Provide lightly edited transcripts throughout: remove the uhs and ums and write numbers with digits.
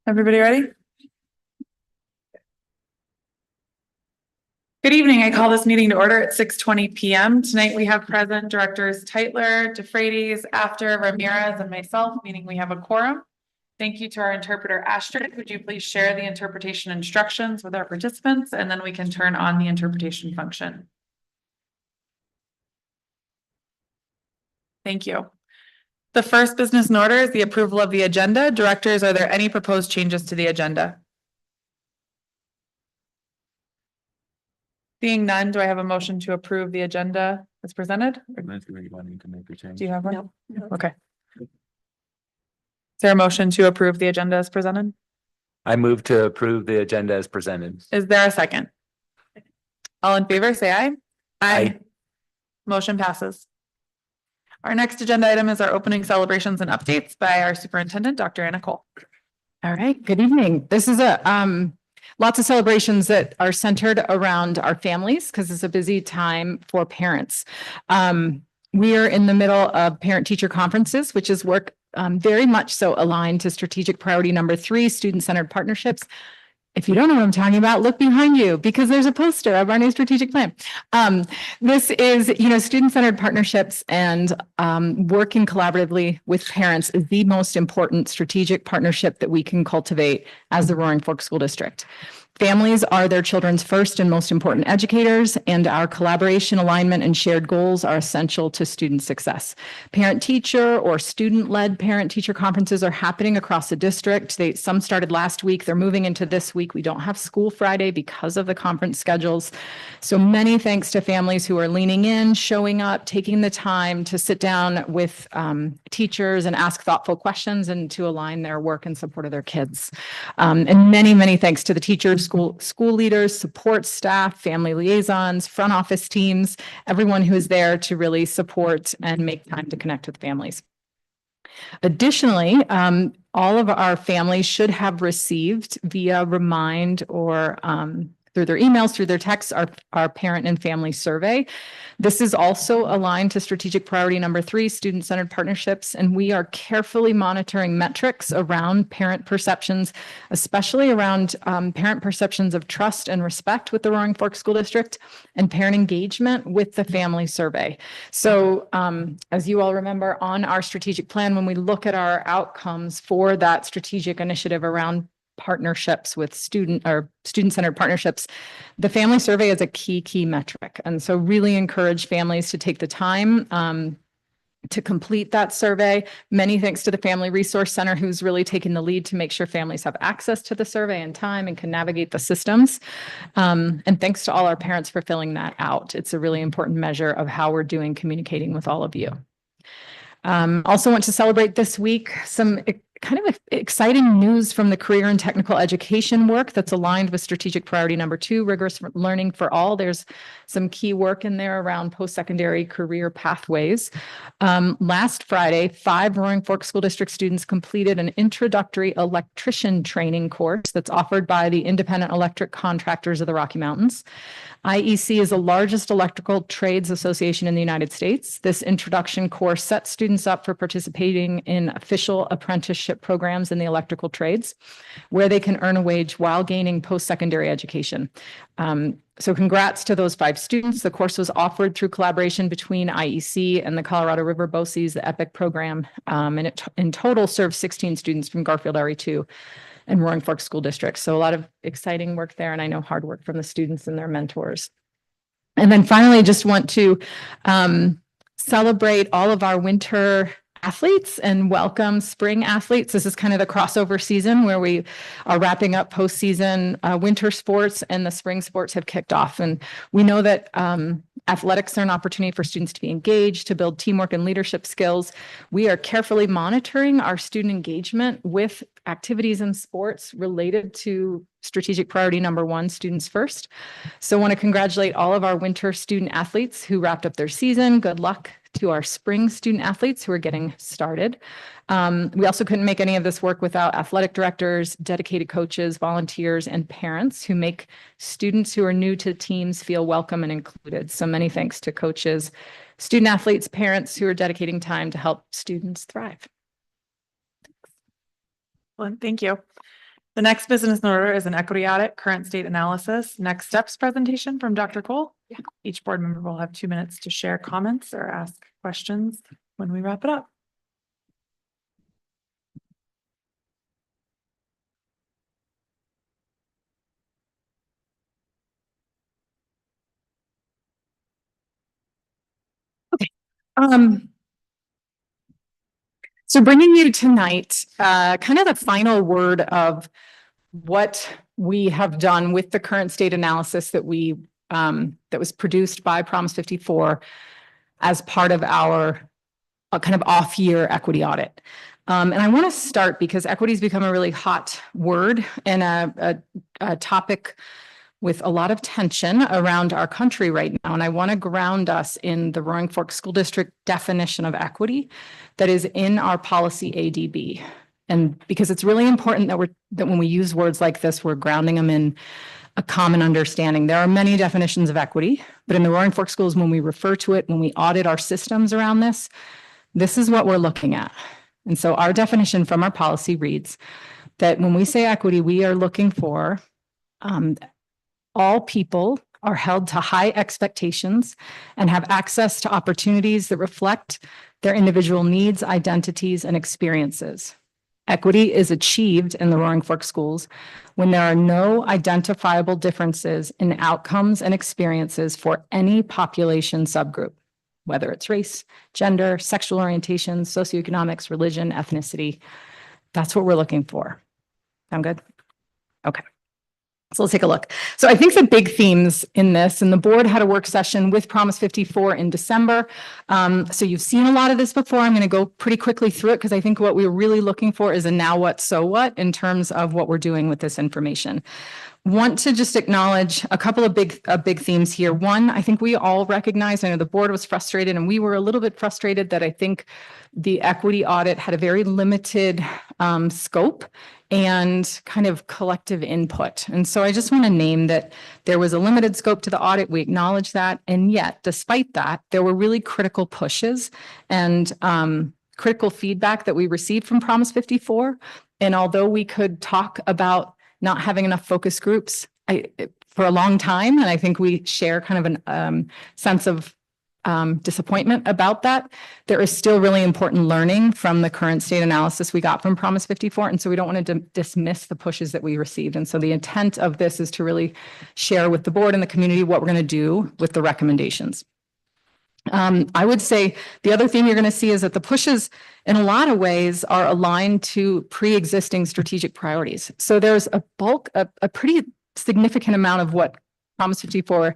Everybody ready? Good evening. I call this meeting to order at 6:20 p.m. Tonight we have present directors Teitler, DeFreitas, After, Ramirez, and myself, meaning we have a quorum. Thank you to our interpreter, Astrid. Would you please share the interpretation instructions with our participants, and then we can turn on the interpretation function. Thank you. The first business in order is the approval of the agenda. Directors, are there any proposed changes to the agenda? Seeing none, do I have a motion to approve the agenda as presented? Unless you want to make a change. Do you have one? No. Okay. Is there a motion to approve the agenda as presented? I move to approve the agenda as presented. Is there a second? All in favor, say aye. Aye. Motion passes. Our next agenda item is our opening celebrations and updates by our superintendent, Dr. Anna Cole. All right, good evening. This is lots of celebrations that are centered around our families because it's a busy time for parents. We are in the middle of parent-teacher conferences, which is work very much so aligned to strategic priority number 3, student-centered partnerships. If you don't know what I'm talking about, look behind you because there's a poster of our new strategic plan. This is, student-centered partnerships and working collaboratively with parents is the most important strategic partnership that we can cultivate as the Roaring Fork School District. Families are their children's first and most important educators, and our collaboration, alignment, and shared goals are essential to student success. Parent-teacher or student-led parent-teacher conferences are happening across the district. Some started last week. They're moving into this week. We don't have school Friday because of the conference schedules. So many thanks to families who are leaning in, showing up, taking the time to sit down with teachers and ask thoughtful questions and to align their work in support of their kids. And many, many thanks to the teachers, school leaders, support staff, family liaisons, front office teams, everyone who is there to really support and make time to connect with families. Additionally, all of our families should have received via Remind or through their emails, through their texts, our parent and family survey. This is also aligned to strategic priority number 3, student-centered partnerships, and we are carefully monitoring metrics around parent perceptions, especially around parent perceptions of trust and respect with the Roaring Fork School District and parent engagement with the family survey. So as you all remember on our strategic plan, when we look at our outcomes for that strategic initiative around partnerships with student-centered partnerships, the family survey is a key metric. And so really encourage families to take the time to complete that survey. Many thanks to the Family Resource Center, who's really taking the lead to make sure families have access to the survey in time and can navigate the systems. And thanks to all our parents for filling that out. It's a really important measure of how we're doing communicating with all of you. Also want to celebrate this week some kind of exciting news from the career and technical education work that's aligned with strategic priority number 2, rigorous learning for all. There's some key work in there around post-secondary career pathways. Last Friday, 5 Roaring Fork School District students completed an introductory electrician training course that's offered by the Independent Electric Contractors of the Rocky Mountains. IEC is the largest electrical trades association in the United States. This introduction course sets students up for participating in official apprenticeship programs in the electrical trades, where they can earn a wage while gaining post-secondary education. So congrats to those 5 students. The course was offered through collaboration between IEC and the Colorado River BOCES, the EPIC program, and it in total serves 16 students from Garfield RE2 and Roaring Fork School District. So a lot of exciting work there, and I know hard work from the students and their mentors. And then finally, just want to celebrate all of our winter athletes and welcome spring athletes. This is kind of the crossover season where we are wrapping up postseason winter sports, and the spring sports have kicked off. And we know that athletics are an opportunity for students to be engaged, to build teamwork and leadership skills. We are carefully monitoring our student engagement with activities and sports related to strategic priority number 1, students first. So I want to congratulate all of our winter student athletes who wrapped up their season. Good luck to our spring student athletes who are getting started. We also couldn't make any of this work without athletic directors, dedicated coaches, volunteers, and parents who make students who are new to teams feel welcome and included. So many thanks to coaches, student athletes, parents who are dedicating time to help students thrive. Well, thank you. The next business in order is an equity audit, current state analysis, next steps presentation from Dr. Cole. Yeah. Each board member will have 2 minutes to share comments or ask questions when we wrap it up. Um, so bringing you tonight, kind of the final word of what we have done with the current state analysis that that was produced by Promise 54 as part of our kind of off-year equity audit. And I want to start because equity has become a really hot word and a topic with a lot of tension around our country right now. And I want to ground us in the Roaring Fork School District definition of equity that is in our policy ADB. And because it's really important that when we use words like this, we're grounding them in a common understanding. There are many definitions of equity, but in the Roaring Fork schools, when we refer to it, when we audit our systems around this is what we're looking at. And so our definition from our policy reads that when we say equity, we are looking for all people are held to high expectations and have access to opportunities that reflect their individual needs, identities, and experiences. Equity is achieved in the Roaring Fork schools when there are no identifiable differences in outcomes and experiences for any population subgroup, whether it's race, gender, sexual orientation, socioeconomics, religion, ethnicity. That's what we're looking for. Sound good? Okay. So let's take a look. So I think the big themes in this, and the board had a work session with Promise 54 in December. So you've seen a lot of this before. I'm going to go pretty quickly through it because I think what we're really looking for is a now what, so what in terms of what we're doing with this information. Want to just acknowledge a couple of big themes here. One, I think we all recognize, I know the board was frustrated and we were a little bit frustrated that I think the equity audit had a very limited scope and kind of collective input. And so I just want to name that there was a limited scope to the audit. We acknowledge that. And yet, despite that, there were really critical pushes and critical feedback that we received from Promise 54. And although we could talk about not having enough focus groups for a long time, and I think we share kind of an sense of disappointment about that, there is still really important learning from the current state analysis we got from Promise 54. And so we don't want to dismiss the pushes that we received. And so the intent of this is to really share with the board and the community what we're going to do with the recommendations. I would say the other theme you're going to see is that the pushes in a lot of ways are aligned to pre-existing strategic priorities. So there's a pretty significant amount of what Promise 54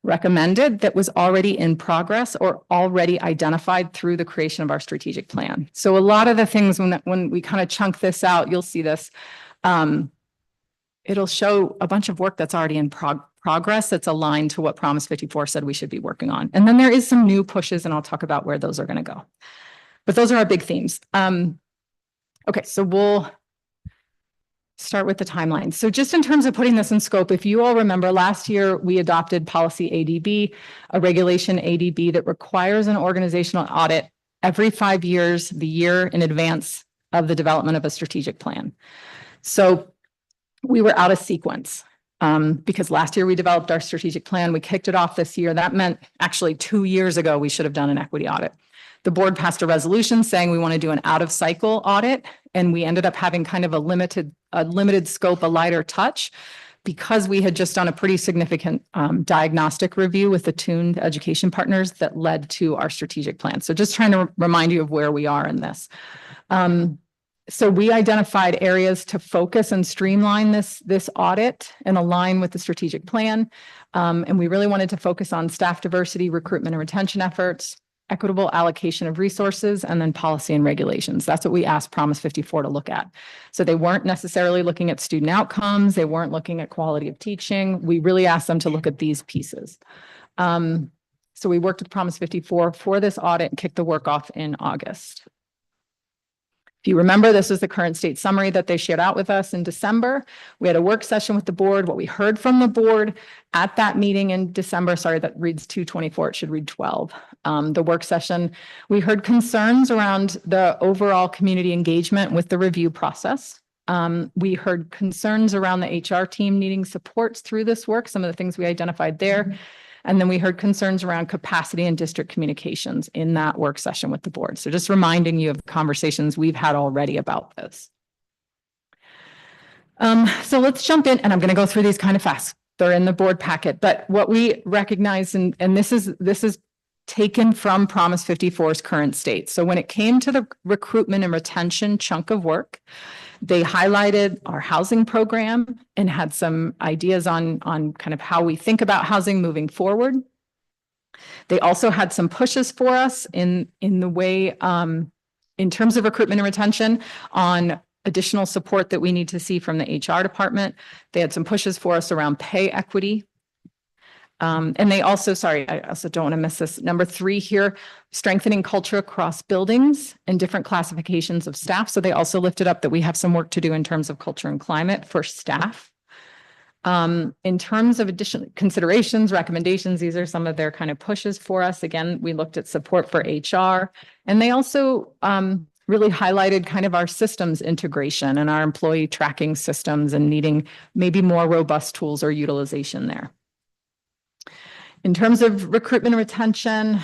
recommended that was already in progress or already identified through the creation of our strategic plan. So a lot of the things when we kind of chunk this out, you'll see this. It'll show a bunch of work that's already in progress that's aligned to what Promise 54 said we should be working on. And then there is some new pushes, and I'll talk about where those are going to go. But those are our big themes. Okay, so we'll start with the timeline. So just in terms of putting this in scope, if you all remember last year, we adopted policy ADB, a regulation ADB that requires an organizational audit every 5 years, the year in advance of the development of a strategic plan. So we were out of sequence because last year we developed our strategic plan. We kicked it off this year. That meant actually 2 years ago, we should have done an equity audit. The board passed a resolution saying we want to do an out of cycle audit, and we ended up having kind of a limited scope, a lighter touch, because we had just done a pretty significant diagnostic review with the tuned education partners that led to our strategic plan. So just trying to remind you of where we are in this. So we identified areas to focus and streamline this audit and align with the strategic plan. And we really wanted to focus on staff diversity, recruitment and retention efforts, equitable allocation of resources, and then policy and regulations. That's what we asked Promise 54 to look at. So they weren't necessarily looking at student outcomes. They weren't looking at quality of teaching. We really asked them to look at these pieces. So we worked with Promise 54 for this audit and kicked the work off in August. If you remember, this is the current state summary that they shared out with us in December. We had a work session with the board. What we heard from the board at that meeting in December, sorry, that reads 2/24, it should read 12. The work session, we heard concerns around the overall community engagement with the review process. We heard concerns around the HR team needing supports through this work, some of the things we identified there. And then we heard concerns around capacity and district communications in that work session with the board. So just reminding you of conversations we've had already about this. So let's jump in, and I'm going to go through these kind of fast. They're in the board packet, but what we recognize, and this is taken from Promise 54's current state. So when it came to the recruitment and retention chunk of work, they highlighted our housing program and had some ideas on kind of how we think about housing moving forward. They also had some pushes for us in the way, in terms of recruitment and retention, on additional support that we need to see from the HR department. They had some pushes for us around pay equity. And they also, sorry, I also don't want to miss this. Number 3 here, strengthening culture across buildings and different classifications of staff. So they also lifted up that we have some work to do in terms of culture and climate for staff. In terms of additional considerations, recommendations, these are some of their kind of pushes for us. Again, we looked at support for HR, and they also really highlighted kind of our systems integration and our employee tracking systems and needing maybe more robust tools or utilization there. In terms of recruitment and retention,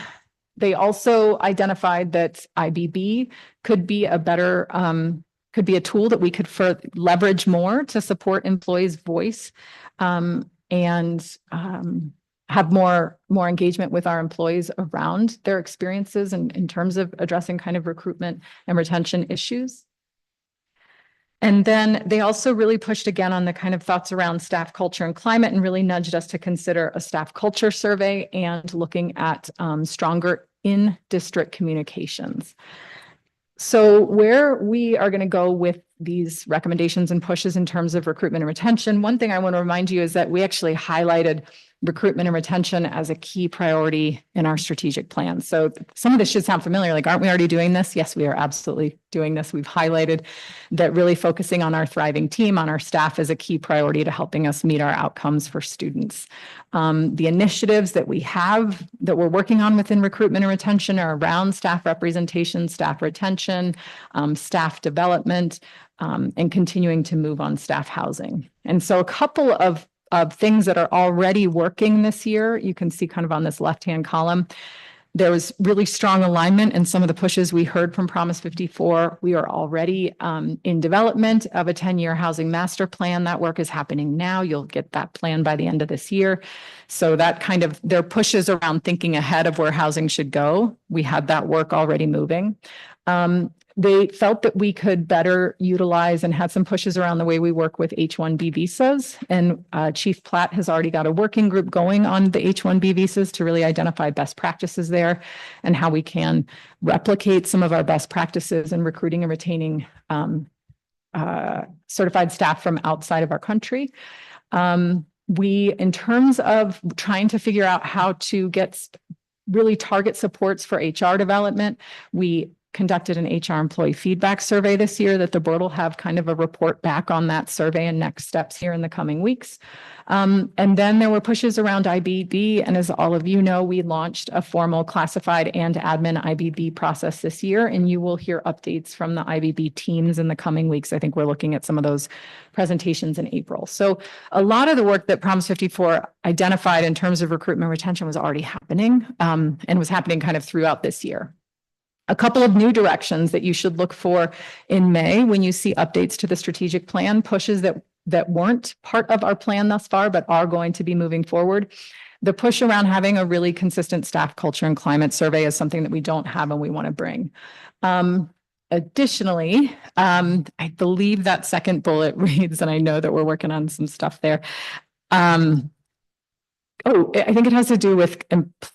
they also identified that IBB could be a better, could be a tool that we could leverage more to support employees' voice and have more engagement with our employees around their experiences and in terms of addressing kind of recruitment and retention issues. And then they also really pushed again on the kind of thoughts around staff culture and climate, and really nudged us to consider a staff culture survey and looking at stronger in-district communications. So where we are going to go with these recommendations and pushes in terms of recruitment and retention, one thing I want to remind you is that we actually highlighted recruitment and retention as a key priority in our strategic plan. So some of this should sound familiar, like, aren't we already doing this? Yes, we are absolutely doing this. We've highlighted that really focusing on our thriving team, on our staff, is a key priority to helping us meet our outcomes for students. The initiatives that we have that we're working on within recruitment and retention are around staff representation, staff retention, staff development, and continuing to move on staff housing. And so a couple of things that are already working this year, you can see kind of on this left-hand column, there was really strong alignment in some of the pushes we heard from Promise 54. We are already in development of a 10-year housing master plan. That work is happening now. You'll get that plan by the end of this year. So that kind of, their pushes around thinking ahead of where housing should go. We had that work already moving. They felt that we could better utilize and had some pushes around the way we work with H-1B visas. And Chief Platt has already got a working group going on the H-1B visas to really identify best practices there and how we can replicate some of our best practices in recruiting and retaining certified staff from outside of our country. In terms of trying to figure out how to get really target supports for HR development, we conducted an HR employee feedback survey this year that the board will have kind of a report back on that survey and next steps here in the coming weeks. And then there were pushes around IBB. And as all of you know, we launched a formal classified and admin IBB process this year, and you will hear updates from the IBB teams in the coming weeks. I think we're looking at some of those presentations in April. So a lot of the work that Promise 54 identified in terms of recruitment and retention was already happening and was happening kind of throughout this year. A couple of new directions that you should look for in May when you see updates to the strategic plan, pushes that weren't part of our plan thus far, but are going to be moving forward. The push around having a really consistent staff culture and climate survey is something that we don't have and we want to bring. Additionally, I believe that second bullet reads, and I know that we're working on some stuff there. I think it has to do with,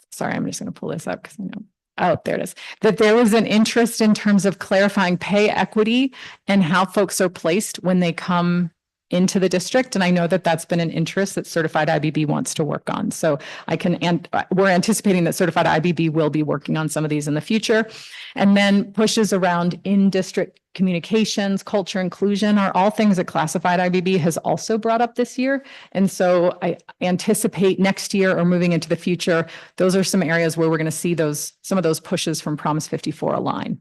sorry, I'm just going to pull this up because I know. Oh, there it is. That there was an interest in terms of clarifying pay equity and how folks are placed when they come into the district. And I know that that's been an interest that Certified IBB wants to work on. So we're anticipating that Certified IBB will be working on some of these in the future. And then pushes around in-district communications, culture, inclusion are all things that Classified IBB has also brought up this year. And so I anticipate next year or moving into the future, those are some areas where we're going to see some of those pushes from Promise 54 align.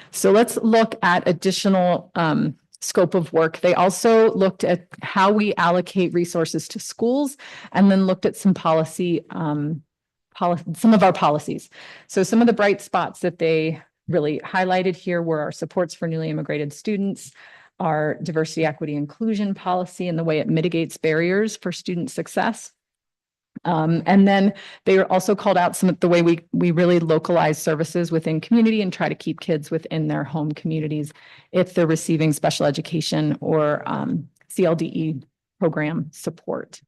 So let's look at additional scope of work. They also looked at how we allocate resources to schools and then looked at some some of our policies. So some of the bright spots that they really highlighted here were our supports for newly immigrated students, our diversity, equity, inclusion policy, and the way it mitigates barriers for student success. And then they also called out some of the way we really localize services within community and try to keep kids within their home communities if they're receiving special education or CLDE program support.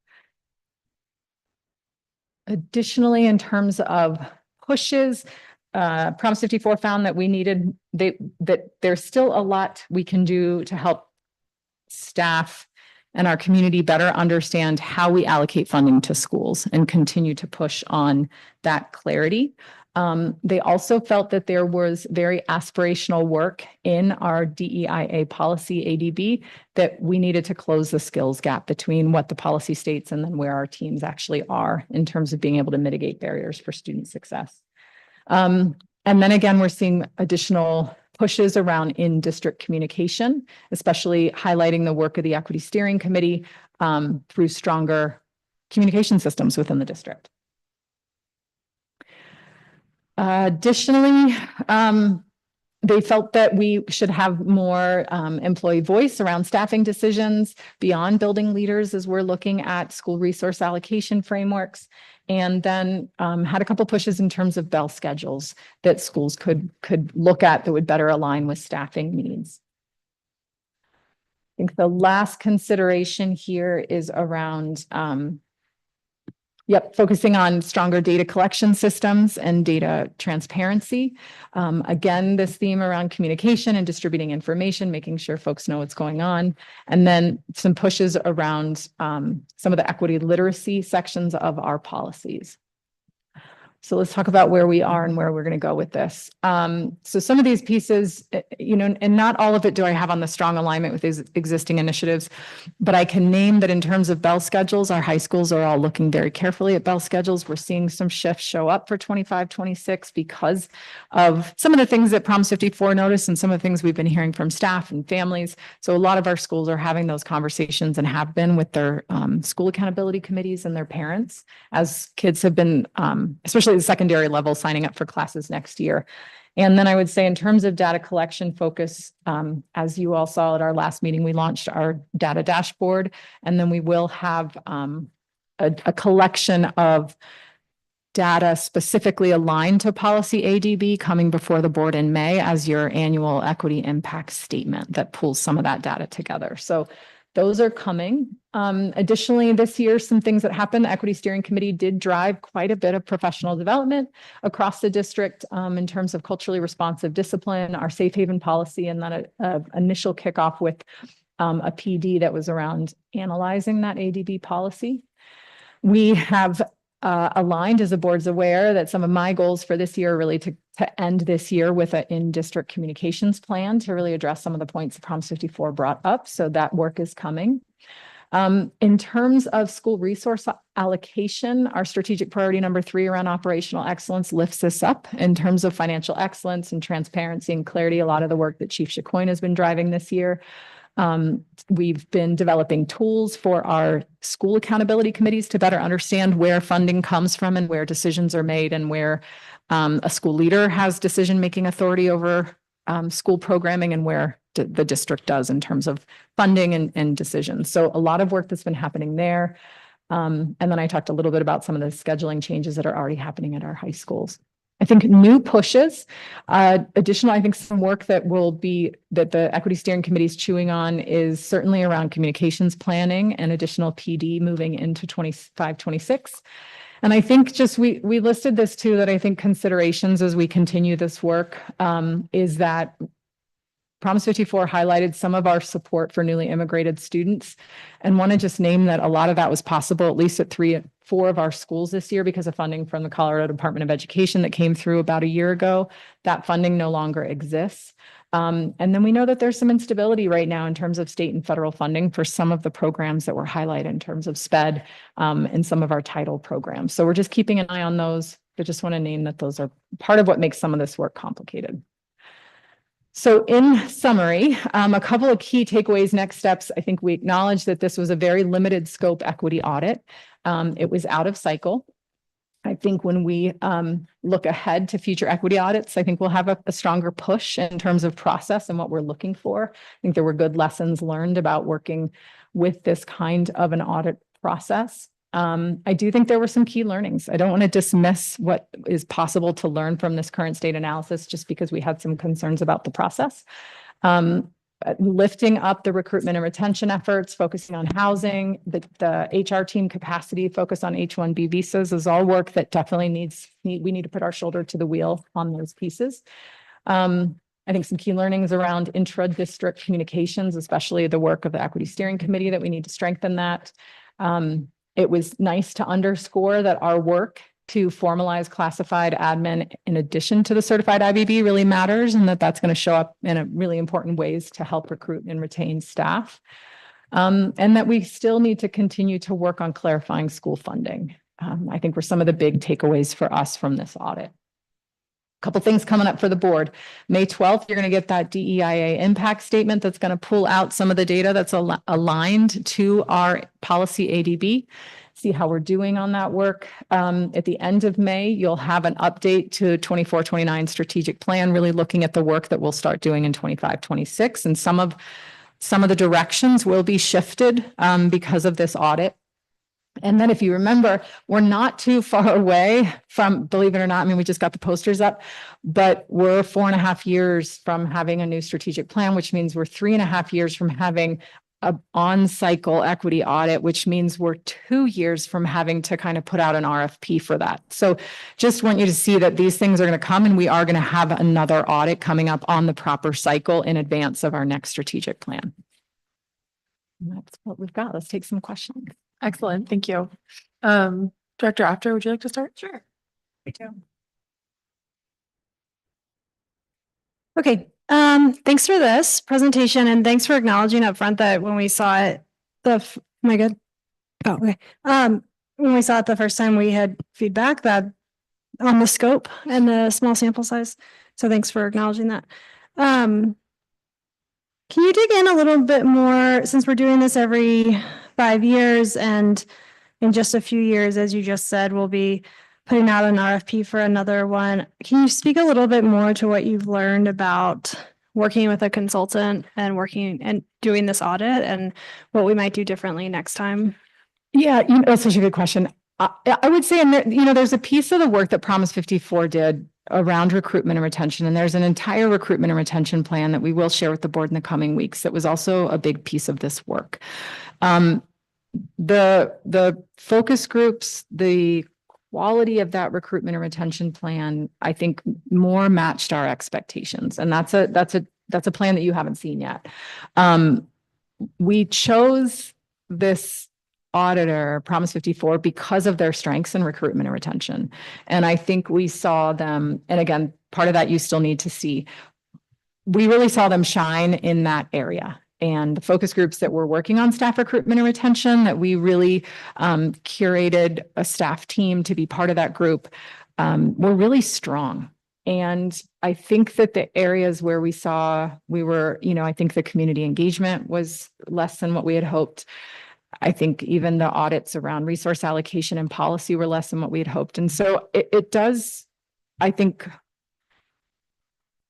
Additionally, in terms of pushes, Promise 54 found that that there's still a lot we can do to help staff and our community better understand how we allocate funding to schools and continue to push on that clarity. They also felt that there was very aspirational work in our DEIA policy ADB that we needed to close the skills gap between what the policy states and then where our teams actually are in terms of being able to mitigate barriers for student success. And then again, we're seeing additional pushes around in-district communication, especially highlighting the work of the Equity Steering Committee through stronger communication systems within the district. Additionally, they felt that we should have more employee voice around staffing decisions beyond building leaders as we're looking at school resource allocation frameworks. And then had a couple pushes in terms of bell schedules that schools could look at that would better align with staffing needs. I think the last consideration here is around focusing on stronger data collection systems and data transparency. Again, this theme around communication and distributing information, making sure folks know what's going on. And then some pushes around some of the equity literacy sections of our policies. So let's talk about where we are and where we're going to go with this. So some of these pieces, and not all of it do I have on the strong alignment with these existing initiatives, but I can name that in terms of bell schedules, our high schools are all looking very carefully at bell schedules. We're seeing some shifts show up for 25, 26 because of some of the things that Promise 54 noticed and some of the things we've been hearing from staff and families. So a lot of our schools are having those conversations and have been with their school accountability committees and their parents as kids have been, especially the secondary level, signing up for classes next year. And then I would say in terms of data collection focus, as you all saw at our last meeting, we launched our data dashboard, and then we will have a collection of data specifically aligned to policy ADB coming before the board in May as your annual equity impact statement that pulls some of that data together. So those are coming. Additionally, this year, some things that happened, the Equity Steering Committee did drive quite a bit of professional development across the district in terms of culturally responsive discipline, our safe haven policy, and then an initial kickoff with a PD that was around analyzing that ADB policy. We have aligned, as the board's aware, that some of my goals for this year are really to end this year with an in-district communications plan to really address some of the points that Promise 54 brought up. So that work is coming. In terms of school resource allocation, our strategic priority number 3 around operational excellence lifts this up in terms of financial excellence and transparency and clarity. A lot of the work that Chief Chacoin has been driving this year. We've been developing tools for our school accountability committees to better understand where funding comes from and where decisions are made and where a school leader has decision-making authority over school programming and where the district does in terms of funding and decisions. So a lot of work that's been happening there. And then I talked a little bit about some of the scheduling changes that are already happening at our high schools. I think new pushes, additional, I think some work that the Equity Steering Committee is chewing on is certainly around communications planning and additional PD moving into 25, 26. And I think we listed this too, that I think considerations as we continue this work is that Promise 54 highlighted some of our support for newly immigrated students and want to just name that a lot of that was possible, at least at 4 of our schools this year because of funding from the Colorado Department of Education that came through about a year ago. That funding no longer exists. And then we know that there's some instability right now in terms of state and federal funding for some of the programs that were highlighted in terms of SPED and some of our title programs. So we're just keeping an eye on those, but just want to name that those are part of what makes some of this work complicated. So in summary, a couple of key takeaways, next steps. I think we acknowledge that this was a very limited scope equity audit. It was out of cycle. I think when we look ahead to future equity audits, I think we'll have a stronger push in terms of process and what we're looking for. I think there were good lessons learned about working with this kind of an audit process. I do think there were some key learnings. I don't want to dismiss what is possible to learn from this current state analysis just because we had some concerns about the process. Lifting up the recruitment and retention efforts, focusing on housing, the HR team capacity, focus on H-1B visas is all work that definitely we need to put our shoulder to the wheel on those pieces. I think some key learnings around intra-district communications, especially the work of the Equity Steering Committee, that we need to strengthen that. It was nice to underscore that our work to formalize classified admin in addition to the certified IBB really matters, and that's going to show up in a really important ways to help recruit and retain staff. And that we still need to continue to work on clarifying school funding. I think were some of the big takeaways for us from this audit. Couple things coming up for the board. May 12th, you're going to get that DEIA impact statement that's going to pull out some of the data that's aligned to our policy ADB. See how we're doing on that work. At the end of May, you'll have an update to 24-29 strategic plan, really looking at the work that we'll start doing in 25-26. And some of the directions will be shifted because of this audit. And then if you remember, we're not too far away from, believe it or not, I mean, we just got the posters up, but we're 4.5 years from having a new strategic plan, which means we're 3.5 years from having a on-cycle equity audit, which means we're 2 years from having to kind of put out an RFP for that. So just want you to see that these things are going to come, and we are going to have another audit coming up on the proper cycle in advance of our next strategic plan. And that's what we've got. Let's take some questions. Excellent. Thank you. Director After, would you like to start? Sure. Me too. Okay, thanks for this presentation and thanks for acknowledging up front that when we saw it, am I good? Oh, okay. When we saw it the first time, we had feedback that on the scope and the small sample size. So thanks for acknowledging that. Can you dig in a little bit more, since we're doing this every 5 years, and in just a few years, as you just said, we'll be putting out an RFP for another one. Can you speak a little bit more to what you've learned about working with a consultant and working and doing this audit, and what we might do differently next time? Yeah, that's such a good question. I would say, there's a piece of the work that Promise 54 did around recruitment and retention, and there's an entire recruitment and retention plan that we will share with the board in the coming weeks. That was also a big piece of this work. The focus groups, the quality of that recruitment and retention plan, I think more matched our expectations. And that's a plan that you haven't seen yet. We chose this auditor, Promise 54, because of their strengths in recruitment and retention. And I think we saw them, and again, part of that you still need to see. We really saw them shine in that area. And the focus groups that were working on staff recruitment and retention, that we really curated a staff team to be part of that group, were really strong. And I think that the areas where I think the community engagement was less than what we had hoped. I think even the audits around resource allocation and policy were less than what we had hoped. And so it does, I think,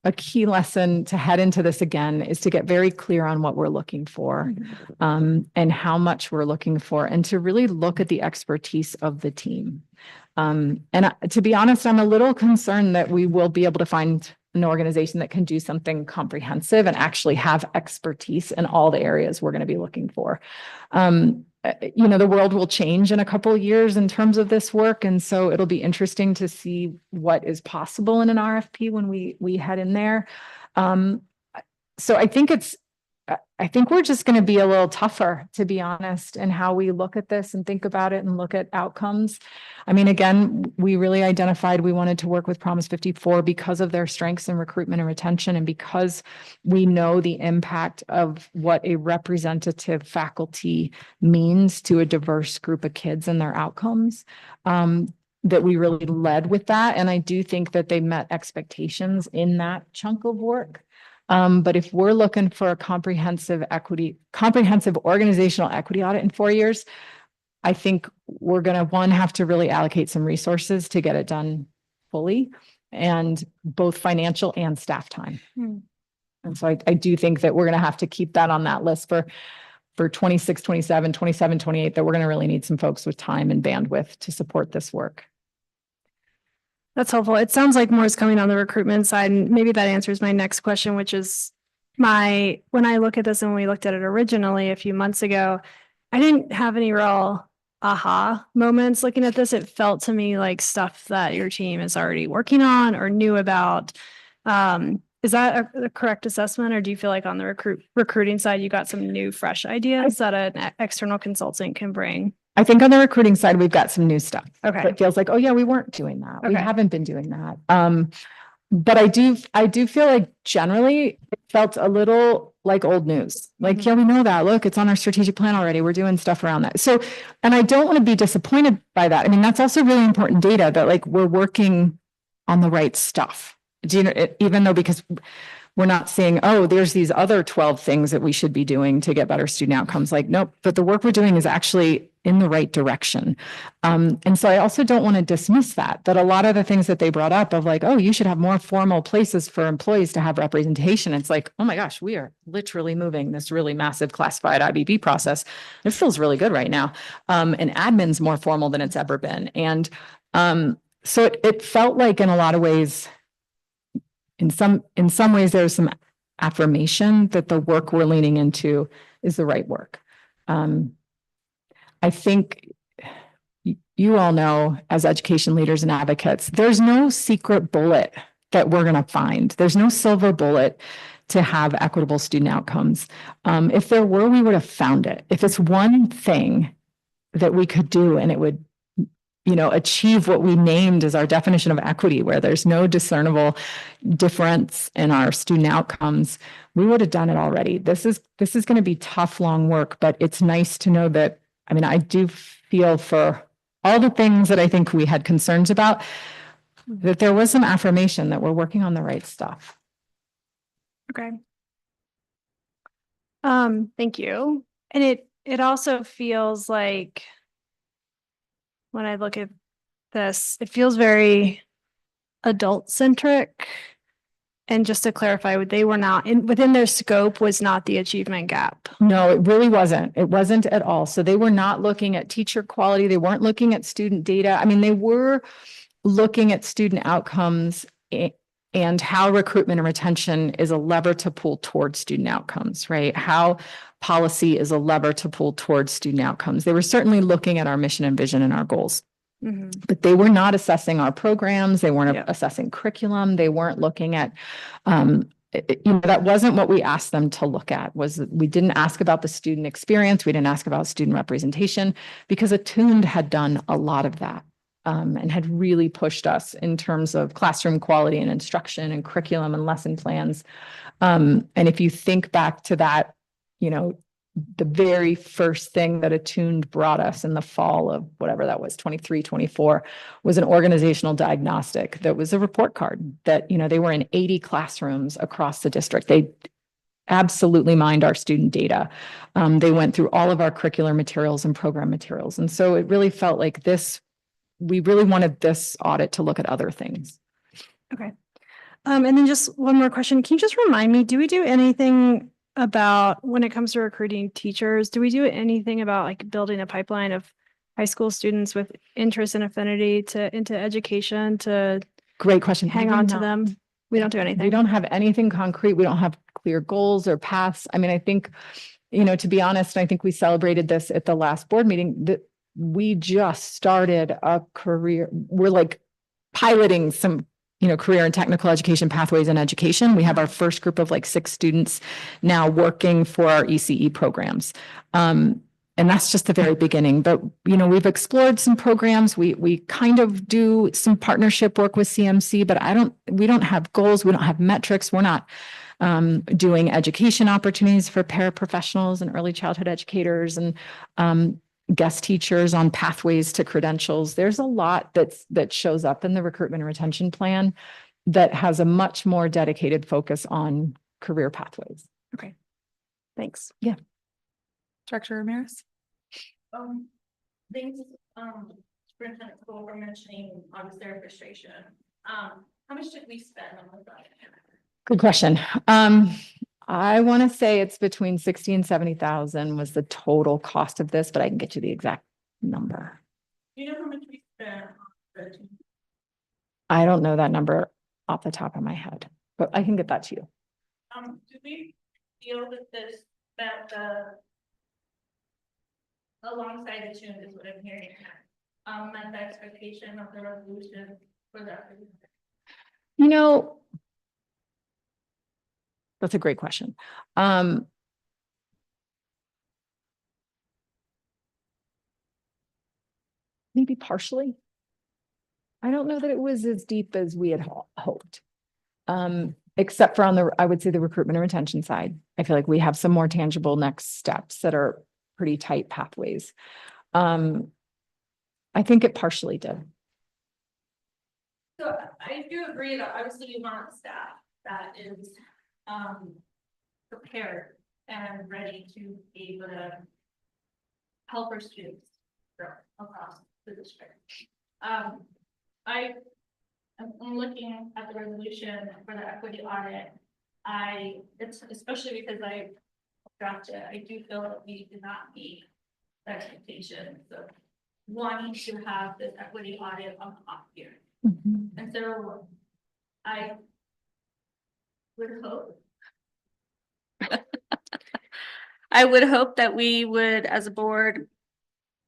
a key lesson to head into this again is to get very clear on what we're looking for, and how much we're looking for, and to really look at the expertise of the team. To be honest, I'm a little concerned that we will be able to find an organization that can do something comprehensive and actually have expertise in all the areas we're going to be looking for. The world will change in a couple of years in terms of this work. And so it'll be interesting to see what is possible in an RFP when we head in there. So I think we're just going to be a little tougher, to be honest, in how we look at this and think about it and look at outcomes. I mean, again, we really identified we wanted to work with Promise 54 because of their strengths in recruitment and retention, and because we know the impact of what a representative faculty means to a diverse group of kids and their outcomes. That we really led with that. And I do think that they met expectations in that chunk of work. But if we're looking for a comprehensive organizational equity audit in 4 years, I think we're going to, have to really allocate some resources to get it done fully, and both financial and staff time. And so I do think that we're going to have to keep that on that list for 26, 27, 27, 28, that we're going to really need some folks with time and bandwidth to support this work. That's helpful. It sounds like more is coming on the recruitment side, and maybe that answers my next question, which is when I look at this and when we looked at it originally a few months ago, I didn't have any real aha moments looking at this. It felt to me like stuff that your team is already working on or knew about. Is that a correct assessment, or do you feel like on the recruiting side, you got some new, fresh ideas that an external consultant can bring? I think on the recruiting side, we've got some new stuff. Okay. It feels like, oh yeah, we weren't doing that. We Okay. haven't been doing that. But I do feel like generally it felt a little like old news. Like, yeah, we know that. Look, it's on our strategic plan already. We're doing stuff around that. So, and I don't want to be disappointed by that. I mean, that's also really important data that like we're working on the right stuff. Do you know, even though, because we're not saying, oh, there's these other 12 things that we should be doing to get better student outcomes. Like, nope, but the work we're doing is actually in the right direction. And so I also don't want to dismiss that a lot of the things that they brought up of like, oh, you should have more formal places for employees to have representation. It's like, oh my gosh, we are literally moving this really massive classified IBB process. It feels really good right now. And admin's more formal than it's ever been. And so it felt like in a lot of ways, in some ways, there's some affirmation that the work we're leaning into is the right work. I think you all know, as education leaders and advocates, there's no secret bullet that we're going to find. There's no silver bullet to have equitable student outcomes. If there were, we would have found it. If it's one thing that we could do and it would, achieve what we named as our definition of equity, where there's no discernible difference in our student outcomes, we would have done it already. This is going to be tough, long work, but it's nice to know that, I do feel for all the things that I think we had concerns about, that there was some affirmation that we're working on the right stuff. Okay. Thank you. And it also feels like, when I look at this, it feels very adult centric. And just to clarify, they were not within their scope was not the achievement gap. No, it really wasn't. It wasn't at all. So they were not looking at teacher quality. They weren't looking at student data. They were looking at student outcomes and how recruitment and retention is a lever to pull towards student outcomes, right? How policy is a lever to pull towards student outcomes. They were certainly looking at our mission and vision and our goals, but they were not assessing our programs. They weren't assessing curriculum. They weren't looking at, that wasn't what we asked them to look at. We didn't ask about the student experience. We didn't ask about student representation, because Attuned had done a lot of that. And had really pushed us in terms of classroom quality and instruction and curriculum and lesson plans. And if you think back to that, the very first thing that Attuned brought us in the fall of whatever that was, 23, 24, was an organizational diagnostic that was a report card that, they were in 80 classrooms across the district. They absolutely mined our student data. They went through all of our curricular materials and program materials. And so it really felt like we really wanted this audit to look at other things. Okay. And then just one more question. Can you just remind me, do we do anything about, when it comes to recruiting teachers, do we do anything about like building a pipeline of high school students with interest and affinity into education to Great question. hang on to them? We don't do anything. We don't have anything concrete. We don't have clear goals or paths. I think, to be honest, I think we celebrated this at the last board meeting, that we just started a career. We're like piloting some, career and technical education pathways in education. We have our first group of like 6 students now working for our ECE programs. And that's just the very beginning. But, we've explored some programs. We kind of do some partnership work with CMC, but we don't have goals. We don't have metrics. We're not doing education opportunities for paraprofessionals and early childhood educators and guest teachers on pathways to credentials. There's a lot that shows up in the recruitment and retention plan that has a much more dedicated focus on career pathways. Thanks. Director Ramirez? Things, Superintendent Cole were mentioning, obviously their frustration. How much did we spend on that? Good question. I want to say it's between 60 and 70,000 was the total cost of this, but I can get you the exact number. Do you know how much we spent on the I don't know that number off the top of my head, but I can get that to you. do we feel that this, that alongside the tune is what I'm hearing, met the expectation of the resolution for that? You know, that's a great question. Maybe partially. I don't know that it was as deep as we had hoped. Except for on the, I would say the recruitment and retention side. I feel like we have some more tangible next steps that are pretty tight pathways. I think it partially did. So I do agree that obviously you want staff that is prepared and ready to be able to help our students grow across the district. I'm looking at the resolution for the equity audit. It's especially because I drafted it, I do feel that we did not meet the expectations of wanting to have this equity audit on the off year. And so I would hope. I would hope that we would, as a board,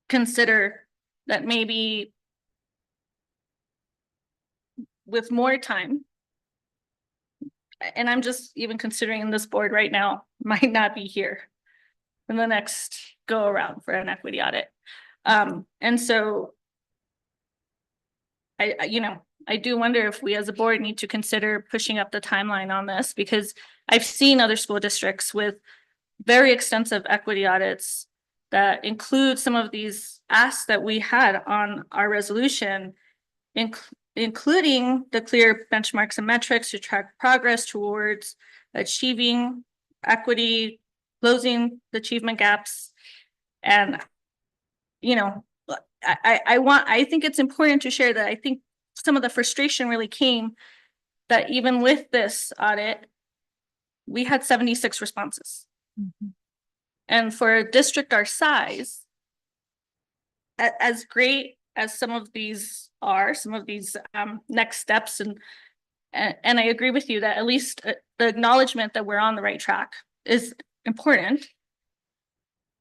consider that maybe with more time, and I'm just even considering this board right now might not be here in the next go around for an equity audit. And so I do wonder if we as a board need to consider pushing up the timeline on this, because I've seen other school districts with very extensive equity audits that include some of these asks that we had on our resolution, including the clear benchmarks and metrics to track progress towards achieving equity, closing the achievement gaps. And, I think it's important to share that I think some of the frustration really came that even with this audit, we had 76 responses. And for a district our size, as great as some of these are, some of these next steps, and I agree with you that at least the acknowledgement that we're on the right track is important.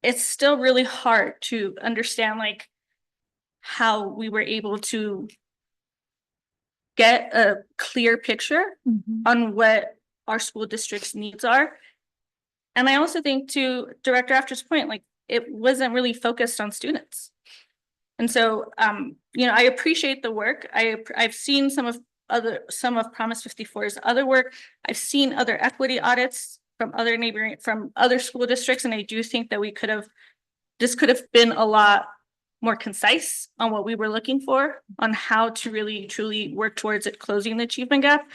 It's still really hard to understand like how we were able to get a clear picture on what our school district's needs are. And I also think, to Director After's point, like it wasn't really focused on students. And so, I appreciate the work. I've seen some of Promise 54's other work. I've seen other equity audits from other school districts, and I do think that this could have been a lot more concise on what we were looking for, on how to really truly work towards it, closing the achievement gap.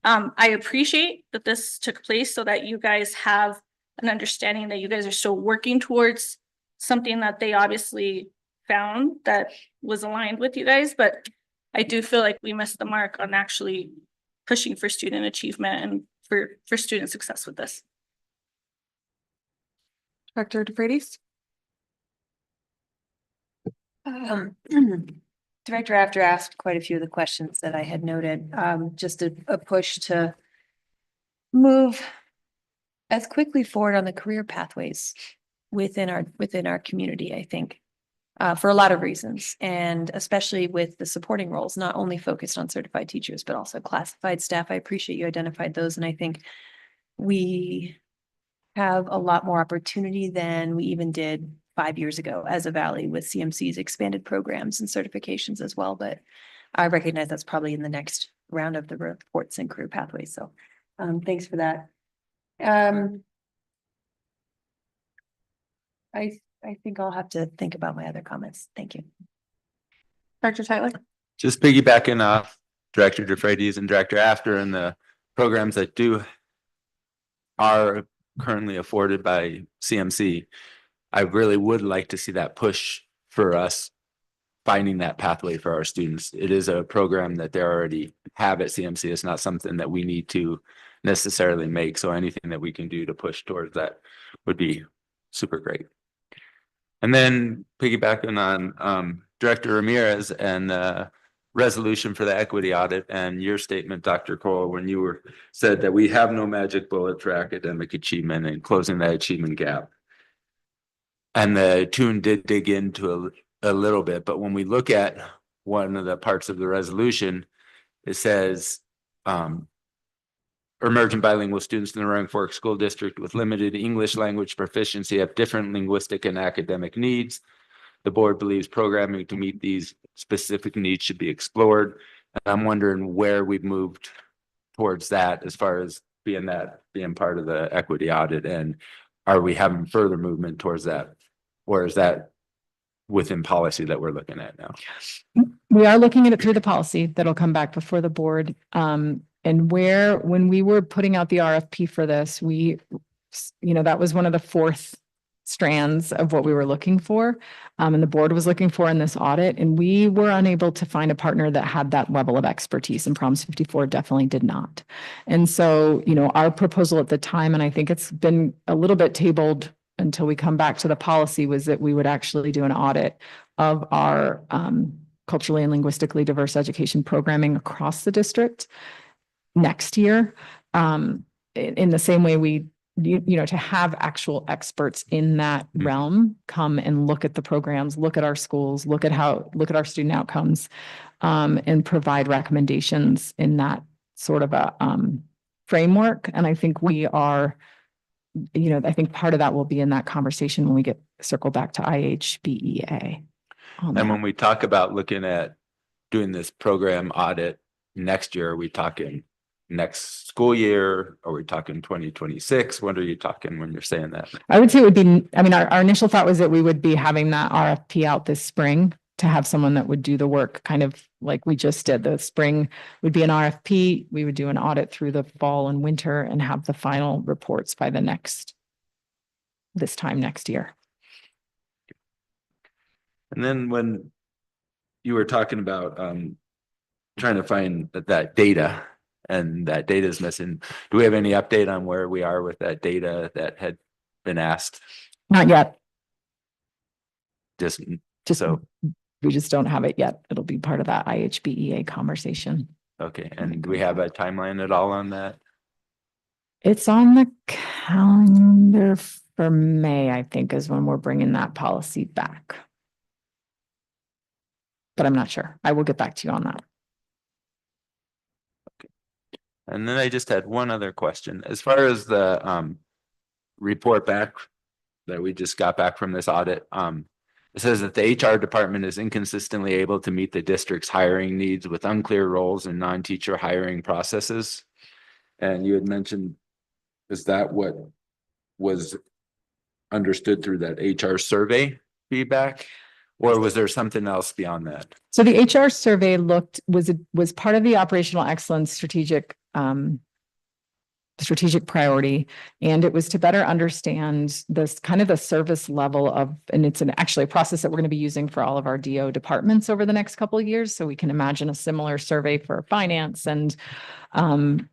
I appreciate that this took place so that you guys have an understanding that you guys are still working towards something that they obviously found that was aligned with you guys, but I do feel like we missed the mark on actually pushing for student achievement and for student success with this. Director DeFreitas? Director After asked quite a few of the questions that I had noted, just a push to move as quickly forward on the career pathways within our community, I think, for a lot of reasons, and especially with the supporting roles, not only focused on certified teachers, but also classified staff. I appreciate you identified those, and I think we have a lot more opportunity than we even did 5 years ago as a Valley, with CMC's expanded programs and certifications as well. But I recognize that's probably in the next round of the reports and career pathways. So thanks for that. I think I'll have to think about my other comments. Thank you. Director Tyler? Just piggybacking off Director DeFreitas and Director After and the programs that do are currently afforded by CMC, I really would like to see that push for us finding that pathway for our students. It is a program that they already have at CMC. It's not something that we need to necessarily make. So anything that we can do to push towards that would be super great. And then piggybacking on Director Ramirez and resolution for the equity audit and your statement, Dr. Cole, when you said that we have no magic bullet for academic achievement and closing that achievement gap. And the tune did dig into a little bit, but when we look at one of the parts of the resolution, it says emergent bilingual students in the Roaring Fork School District with limited English language proficiency have different linguistic and academic needs. The board believes programming to meet these specific needs should be explored. And I'm wondering where we've moved towards that as far as being part of the equity audit, and are we having further movement towards that? Or is that within policy that we're looking at now? We are looking at it through the policy that'll come back before the board. And when we were putting out the RFP for this, that was one of the fourth strands of what we were looking for. And the board was looking for in this audit, and we were unable to find a partner that had that level of expertise, and Proms 54 definitely did not. And so, our proposal at the time, and I think it's been a little bit tabled until we come back to the policy, was that we would actually do an audit of our culturally and linguistically diverse education programming across the district next year. In the same way to have actual experts in that realm come and look at the programs, look at our schools, look at our student outcomes, and provide recommendations in that sort of a framework. And I think we are, I think part of that will be in that conversation when we circle back to IHBEA. And when we talk about looking at doing this program audit next year, are we talking next school year? Are we talking 2026? What are you talking when you're saying that? I would say it would be, our initial thought was that we would be having that RFP out this spring to have someone that would do the work kind of like we just did. The spring would be an RFP. We would do an audit through the fall and winter and have the final reports by this time next year. And then when you were talking about trying to find that data, and that data is missing, do we have any update on where we are with that data that had been asked? Not yet. Just So we just don't have it yet. It'll be part of that IHBEA conversation. okay. And do we have a timeline at all on that? It's on the calendar for May, I think, is when we're bringing that policy back. But I'm not sure. I will get back to you on that. And then I just had one other question. As far as the report back that we just got back from this audit, it says that the HR department is inconsistently able to meet the district's hiring needs with unclear roles and non-teacher hiring processes. And you had mentioned, is that what was understood through that HR survey feedback? Or was there something else beyond that? So the HR survey was part of the operational excellence strategic priority. And it was to better understand this kind of the service level of, and it's actually a process that we're going to be using for all of our DO departments over the next couple of years. So we can imagine a similar survey for finance and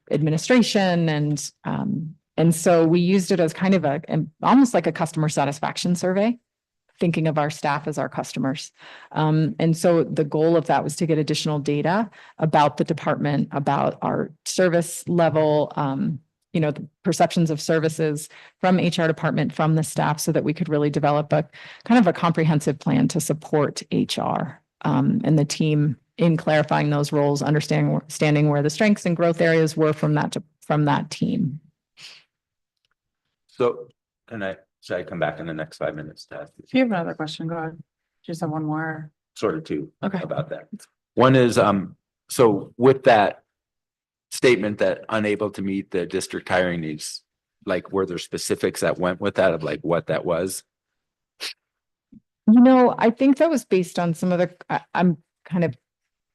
administration. And so we used it as kind of almost like a customer satisfaction survey, thinking of our staff as our customers. And so the goal of that was to get additional data about the department, about our service level, the perceptions of services from HR department, from the staff, so that we could really develop a kind of a comprehensive plan to support HR and the team in clarifying those roles, understanding where the strengths and growth areas were from that team. So, should I come back in the next 5 minutes to ask? If you have another question, go ahead. Just have one more. Sort of two Okay. about that. One is, so with that statement that unable to meet the district hiring needs, like, were there specifics that went with that of like what that was? I think that was based on some of the, I'm kind of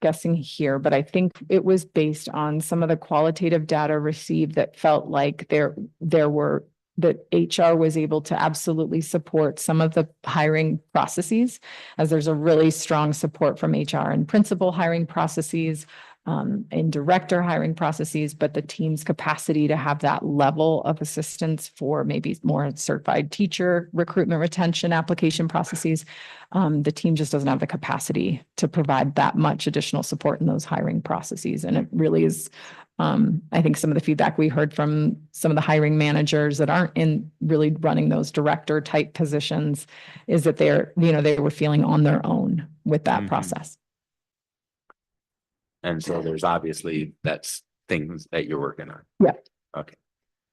guessing here, but I think it was based on some of the qualitative data received that felt like that HR was able to absolutely support some of the hiring processes, as there's a really strong support from HR and principal hiring processes, and director hiring processes, but the team's capacity to have that level of assistance for maybe more certified teacher recruitment, retention, application processes. The team just doesn't have the capacity to provide that much additional support in those hiring processes. And it really is, I think some of the feedback we heard from some of the hiring managers that aren't in really running those director type positions is that they were feeling on their own with that Mhm. process. And so there's obviously that's things that you're working on. Yeah. Okay.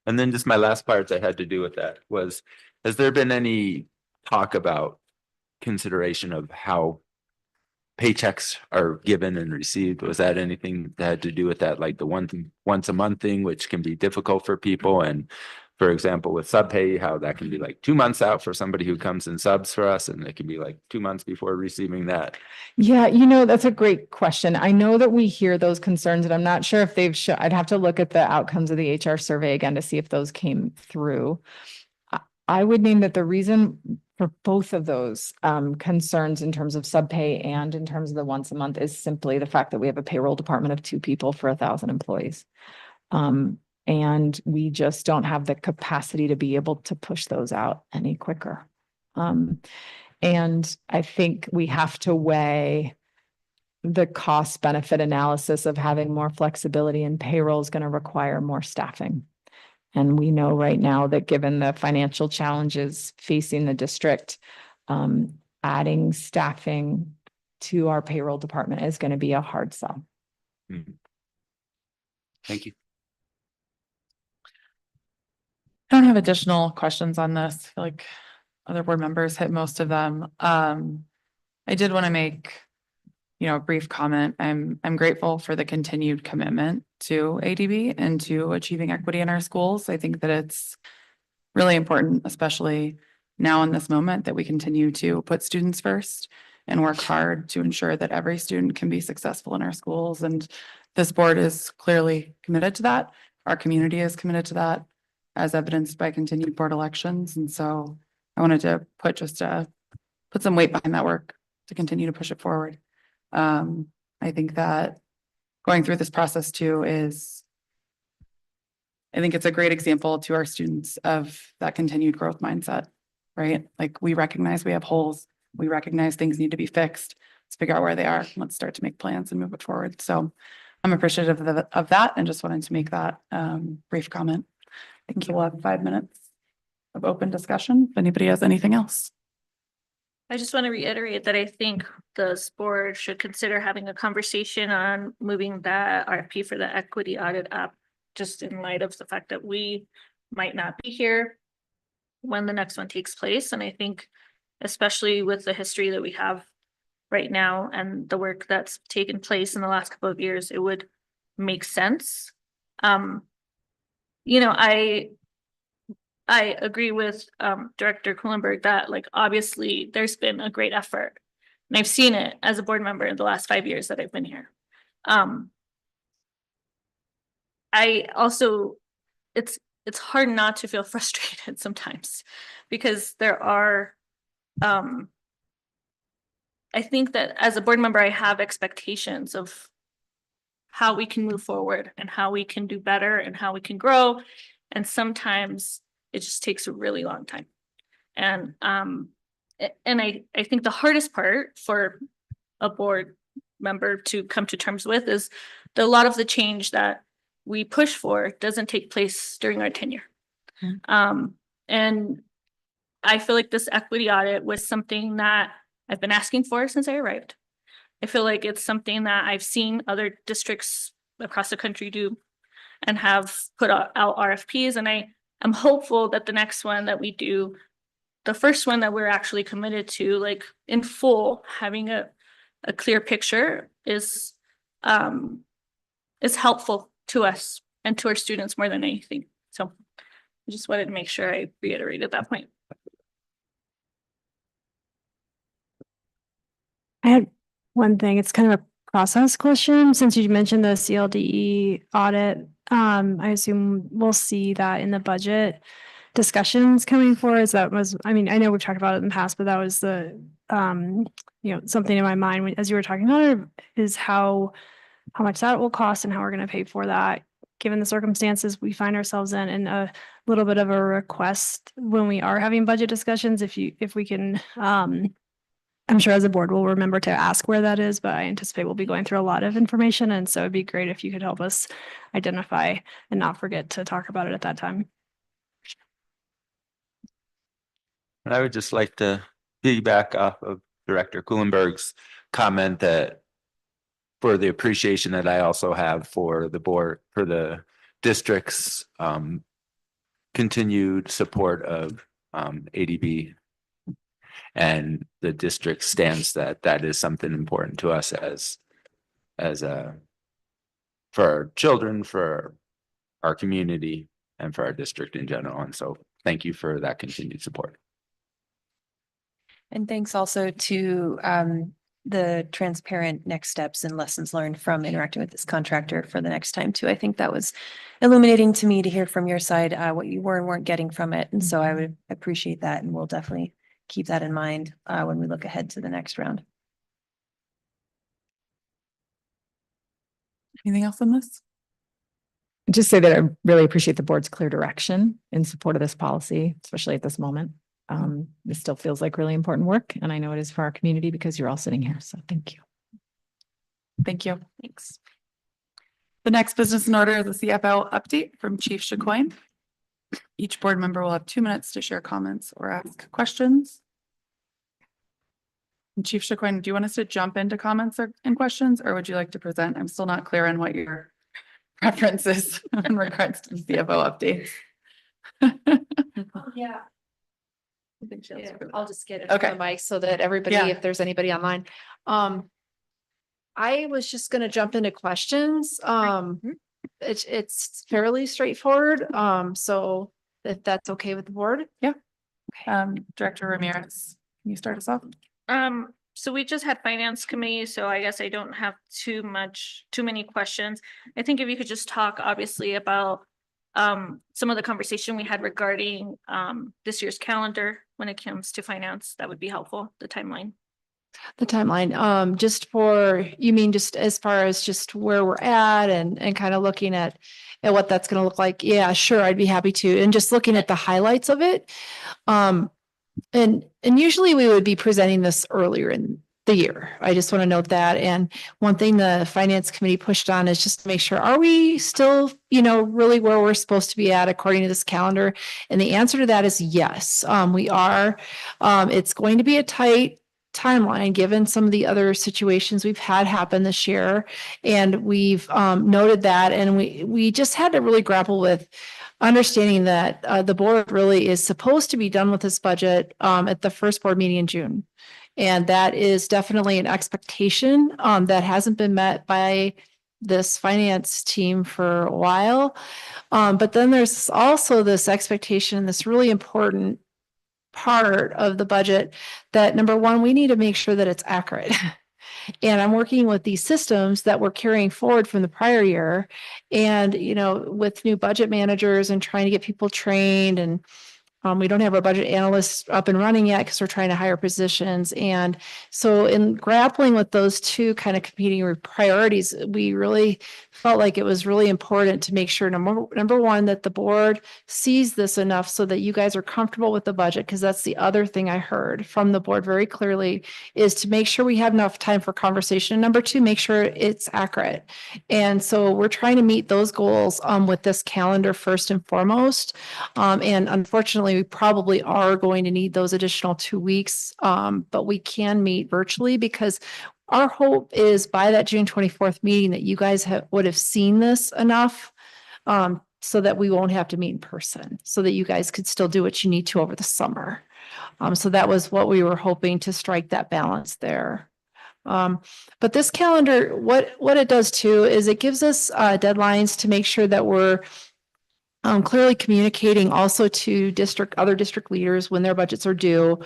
And then just my last part that had to do with that was, has there been any talk about consideration of how paychecks are given and received? Was that anything that had to do with that, like the once a month thing, which can be difficult for people? And for example, with sub pay, how that can be like 2 months out for somebody who comes and subs for us, and it can be like 2 months before receiving that. Yeah, that's a great question. I know that we hear those concerns, and I'm not sure if I'd have to look at the outcomes of the HR survey again to see if those came through. I would name that the reason for both of those concerns in terms of subpay and in terms of the once a month is simply the fact that we have a payroll department of 2 people for 1,000 employees. And we just don't have the capacity to be able to push those out any quicker. And I think we have to weigh the cost benefit analysis of having more flexibility, and payroll is going to require more staffing. And we know right now that given the financial challenges facing the district, adding staffing to our payroll department is going to be a hard sell. Thank you. I don't have additional questions on this. I feel like other board members hit most of them. I did want to make, a brief comment. I'm grateful for the continued commitment to ADB and to achieving equity in our schools. I think that it's really important, especially now in this moment, that we continue to put students first and work hard to ensure that every student can be successful in our schools. And this board is clearly committed to that. Our community is committed to that, as evidenced by continued board elections. And so I wanted to put some weight behind that work to continue to push it forward. I think that going through this process too I think it's a great example to our students of that continued growth mindset, right? Like, we recognize we have holes, we recognize things need to be fixed. Let's figure out where they are. Let's start to make plans and move it forward. So I'm appreciative of that, and just wanted to make that brief comment. I think we'll have 5 minutes of open discussion if anybody has anything else. I just want to reiterate that I think the board should consider having a conversation on moving that RFP for the equity audit up, just in light of the fact that we might not be here when the next one takes place. And I think, especially with the history that we have right now and the work that's taken place in the last couple of years, it would make sense. I agree with Director Kuhlenberg that, like, obviously there's been a great effort, and I've seen it as a board member in the last 5 years that I've been here. I also, it's hard not to feel frustrated sometimes, because there are, I think that as a board member, I have expectations of how we can move forward and how we can do better and how we can grow. And sometimes it just takes a really long time. And I think the hardest part for a board member to come to terms with is that a lot of the change that we push for doesn't take place during our tenure. And I feel like this equity audit was something that I've been asking for since I arrived. I feel like it's something that I've seen other districts across the country do and have put out RFPs. And I'm hopeful that the next one that we do, the first one that we're actually committed to, like, in full, having a clear picture is helpful to us and to our students more than anything. So I just wanted to make sure I reiterated that point. I had one thing. It's kind of a process question. Since you mentioned the CLDE audit, I assume we'll see that in the budget discussions coming forward. That was, I mean, I know we've talked about it in the past, but that was the, something in my mind as you were talking about it, is how much that will cost and how we're going to pay for that, given the circumstances we find ourselves in, and a little bit of a request when we are having budget discussions, if we can, I'm sure as a board, we'll remember to ask where that is, but I anticipate we'll be going through a lot of information. And so it'd be great if you could help us identify and not forget to talk about it at that time. And I would just like to piggyback off of Director Kuhlenberg's comment that for the appreciation that I also have for the board, for the district's continued support of ADB, and the district stands that is something important to us as for our children, for our community, and for our district in general. And so thank you for that continued support. And thanks also to the transparent next steps and lessons learned from interacting with this contractor for the next time too. I think that was illuminating to me to hear from your side what you were and weren't getting from it. And so I would appreciate that, and we'll definitely keep that in mind when we look ahead to the next round. Anything else on this? Just say that I really appreciate the board's clear direction in support of this policy, especially at this moment. This still feels like really important work, and I know it is for our community because you're all sitting here. So thank you. Thank you. Thanks. The next business in order is the CFO update from Chief Chacoin. Each board member will have 2 minutes to share comments or ask questions. And Chief Chacoin, do you want us to jump into comments and questions, or would you like to present? I'm still not clear on what your preference is in regards to the CFO updates. Yeah. I think she has to go. I'll just get it Okay. on the mic so that everybody, Yeah. if there's anybody online. I was just gonna jump into questions. It's fairly straightforward. So if that's okay with the board. Director Ramirez, can you start us off? So we just had finance committee, so I guess I don't have too many questions. I think if you could just talk obviously about some of the conversation we had regarding this year's calendar when it comes to finance, that would be helpful, the timeline. The timeline, just for, you mean just as far as just where we're at and kind of looking at what that's going to look like? Yeah, sure. I'd be happy to. And just looking at the highlights of it. And usually we would be presenting this earlier in the year. I just want to note that. And one thing the finance committee pushed on is just to make sure, are we still, really where we're supposed to be at according to this calendar? And the answer to that is yes, we are. It's going to be a tight timeline given some of the other situations we've had happen this year. And we've noted that, and we just had to really grapple with understanding that the board really is supposed to be done with this budget at the first board meeting in June. And that is definitely an expectation that hasn't been met by this finance team for a while. But then there's also this expectation, this really important part of the budget that, number one, we need to make sure that it's accurate. And I'm working with these systems that we're carrying forward from the prior year, and, with new budget managers and trying to get people trained, and we don't have our budget analysts up and running yet because we're trying to hire positions. And so in grappling with those two kind of competing priorities, we really felt like it was really important to make sure, number one, that the board sees this enough so that you guys are comfortable with the budget, because that's the other thing I heard from the board very clearly, is to make sure we have enough time for conversation. And number two, make sure it's accurate. And so we're trying to meet those goals with this calendar first and foremost. And unfortunately, we probably are going to need those additional 2 weeks, but we can meet virtually, because our hope is by that June 24th meeting that you guys would have seen this enough so that we won't have to meet in person, so that you guys could still do what you need to over the summer. So that was what we were hoping to strike that balance there. But this calendar, what it does too, is it gives us deadlines to make sure that we're clearly communicating also to other district leaders when their budgets are due,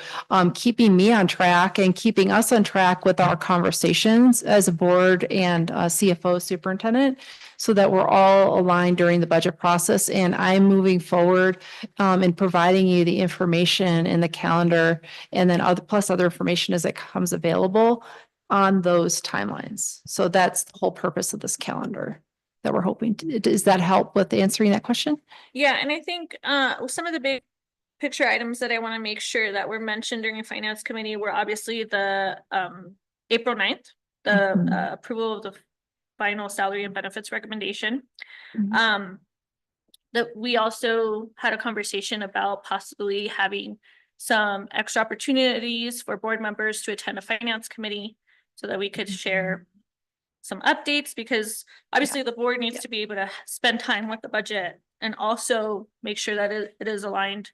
keeping me on track and keeping us on track with our conversations as a board and CFO superintendent, so that we're all aligned during the budget process. And I'm moving forward in providing you the information in the calendar, and then other information as it comes available on those timelines. So that's the whole purpose of this calendar that we're hoping to. Does that help with answering that question? Yeah, and I think some of the big picture items that I want to make sure that were mentioned during the finance committee were obviously the April 9th, the approval of the final salary and benefits recommendation. That we also had a conversation about possibly having some extra opportunities for board members to attend a finance committee so that we could share some updates, because obviously the board needs to be able to spend time with the budget and also make sure that it is aligned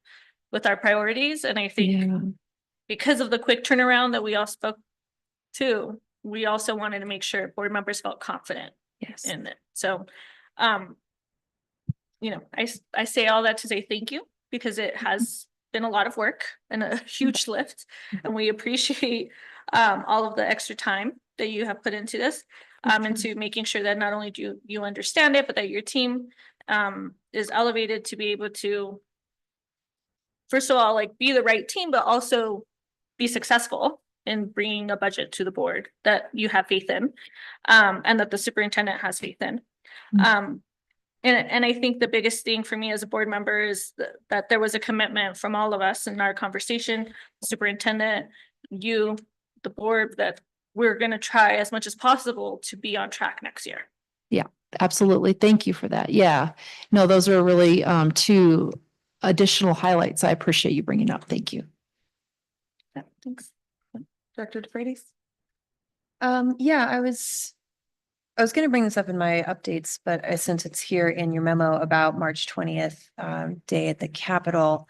with our priorities. And I think because of the quick turnaround that we all spoke to, we also wanted to make sure board members felt confident in it. So, I say all that to say thank you, because it has been a lot of work and a huge lift, and we appreciate all of the extra time that you have put into this. Into making sure that not only do you understand it, but that your team is elevated to be able to, first of all, like be the right team, but also be successful in bringing a budget to the board that you have faith in, and that the superintendent has faith in. And I think the biggest thing for me as a board member is that there was a commitment from all of us in our conversation, superintendent, you, the board, that we're going to try as much as possible to be on track next year. Yeah, absolutely. Thank you for that. Yeah, no, those are really two additional highlights I appreciate you bringing up. Thank you. Yeah, thanks. Director DeFreitas? Yeah, I was going to bring this up in my updates, but since it's here in your memo about March 20th, day at the Capitol,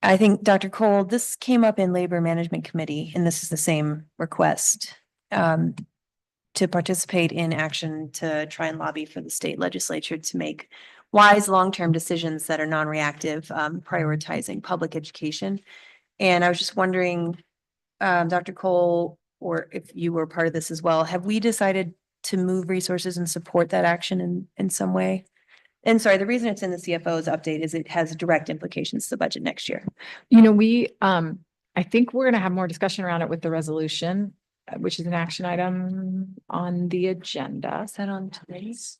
I think, Dr. Cole, this came up in Labor Management Committee, and this is the same request to participate in action to try and lobby for the state legislature to make wise long-term decisions that are non-reactive, prioritizing public education. And I was just wondering, Dr. Cole, or if you were part of this as well, have we decided to move resources and support that action in some way? And sorry, the reason it's in the CFO's update is it has direct implications to the budget next year. I think we're going to have more discussion around it with the resolution, which is an action item on the agenda. Is that on today's?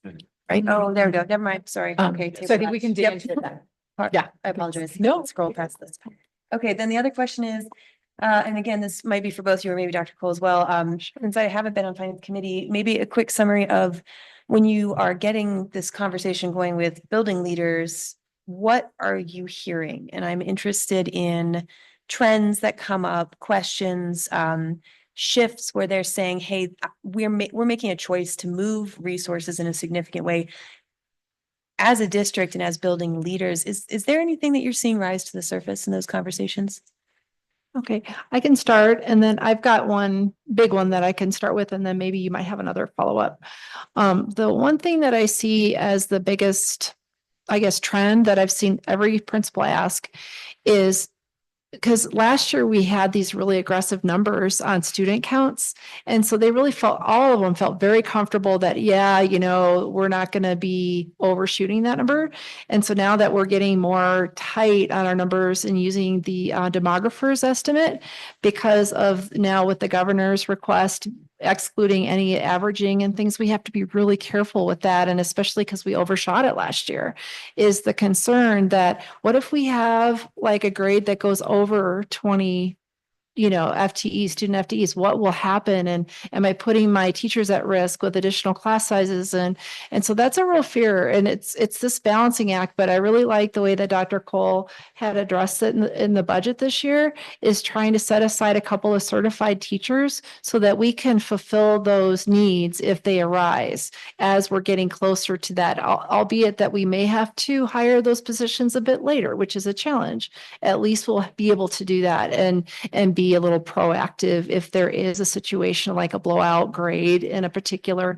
Right. Oh, there we go. Never mind. Sorry. Okay. So I think we can dig Yep. into that. Yeah, I apologize. No. Scroll past this. Okay, then the other question is, and again, this might be for both you or maybe Dr. Cole as well. Since I haven't been on finance committee, maybe a quick summary of when you are getting this conversation going with building leaders, what are you hearing? And I'm interested in trends that come up, questions, shifts where they're saying, hey, we're making a choice to move resources in a significant way. As a district and as building leaders, is there anything that you're seeing rise to the surface in those conversations? Okay, I can start, and then I've got one big one that I can start with, and then maybe you might have another follow-up. The one thing that I see as the biggest, I guess, trend that I've seen every principal ask is, because last year we had these really aggressive numbers on student counts. And so they really all of them felt very comfortable that, we're not going to be overshooting that number. And so now that we're getting more tight on our numbers and using the demographer's estimate, because of now with the governor's request, excluding any averaging and things, we have to be really careful with that. And especially because we overshot it last year, is the concern that what if we have like a grade that goes over 20 FTEs, student FTEs, what will happen? And am I putting my teachers at risk with additional class sizes? And so that's a real fear. And it's this balancing act, but I really like the way that Dr. Cole had addressed it in the budget this year, is trying to set aside a couple of certified teachers so that we can fulfill those needs if they arise as we're getting closer to that, albeit that we may have to hire those positions a bit later, which is a challenge. At least we'll be able to do that and be be a little proactive if there is a situation like a blowout grade in a particular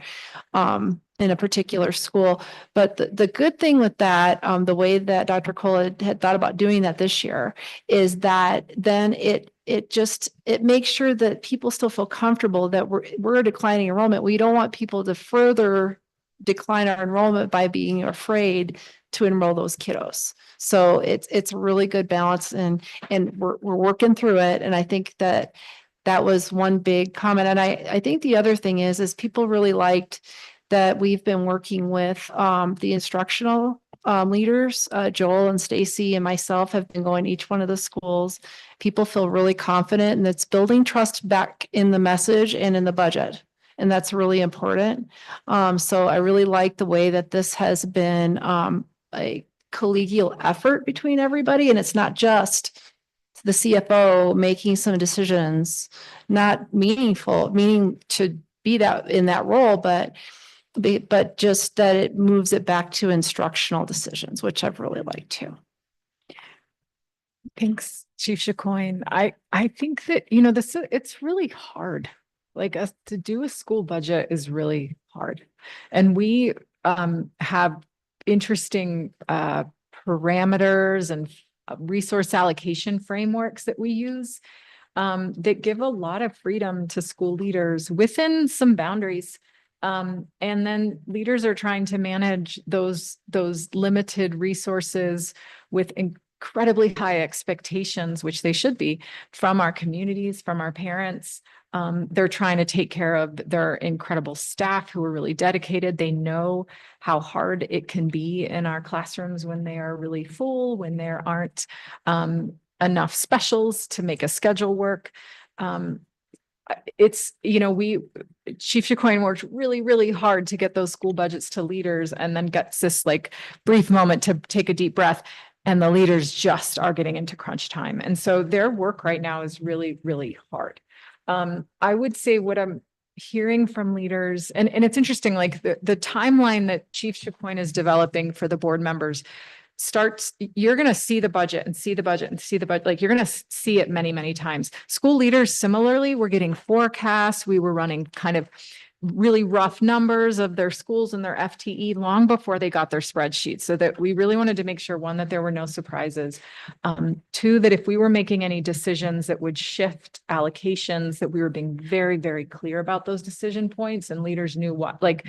school. But the good thing with that, the way that Dr. Cole had thought about doing that this year is that then it makes sure that people still feel comfortable that we're declining enrollment. We don't want people to further decline our enrollment by being afraid to enroll those kiddos. So it's a really good balance, and we're working through it. And I think that was one big comment. And I think the other thing is people really liked that we've been working with the instructional leaders. Joel and Stacy and myself have been going to each one of the schools. People feel really confident, and it's building trust back in the message and in the budget. And that's really important. So I really like the way that this has been a collegial effort between everybody. And it's not just the CFO making some decisions, not meaning to be that in that role, but just that it moves it back to instructional decisions, which I've really liked too. Thanks, Chief Chacoin. I think that, it's really hard. Like to do a school budget is really hard. And we have interesting parameters and resource allocation frameworks that we use that give a lot of freedom to school leaders within some boundaries. And then leaders are trying to manage those limited resources with incredibly high expectations, which they should be, from our communities, from our parents. They're trying to take care of their incredible staff who are really dedicated. They know how hard it can be in our classrooms when they are really full, when there aren't enough specials to make a schedule work. Chief Chacoin worked really, really hard to get those school budgets to leaders, and then gets this like brief moment to take a deep breath. And the leaders just are getting into crunch time. And so their work right now is really, really hard. I would say what I'm hearing from leaders, and it's interesting, like the timeline that Chief Chacoin is developing for the board members starts, you're going to see the budget and see the budget and see the budget. Like you're going to see it many, many times. School leaders, similarly, we're getting forecasts. We were running kind of really rough numbers of their schools and their FTE long before they got their spreadsheets, so that we really wanted to make sure, one, that there were no surprises. Two, that if we were making any decisions that would shift allocations, that we were being very, very clear about those decision points, and leaders knew what, like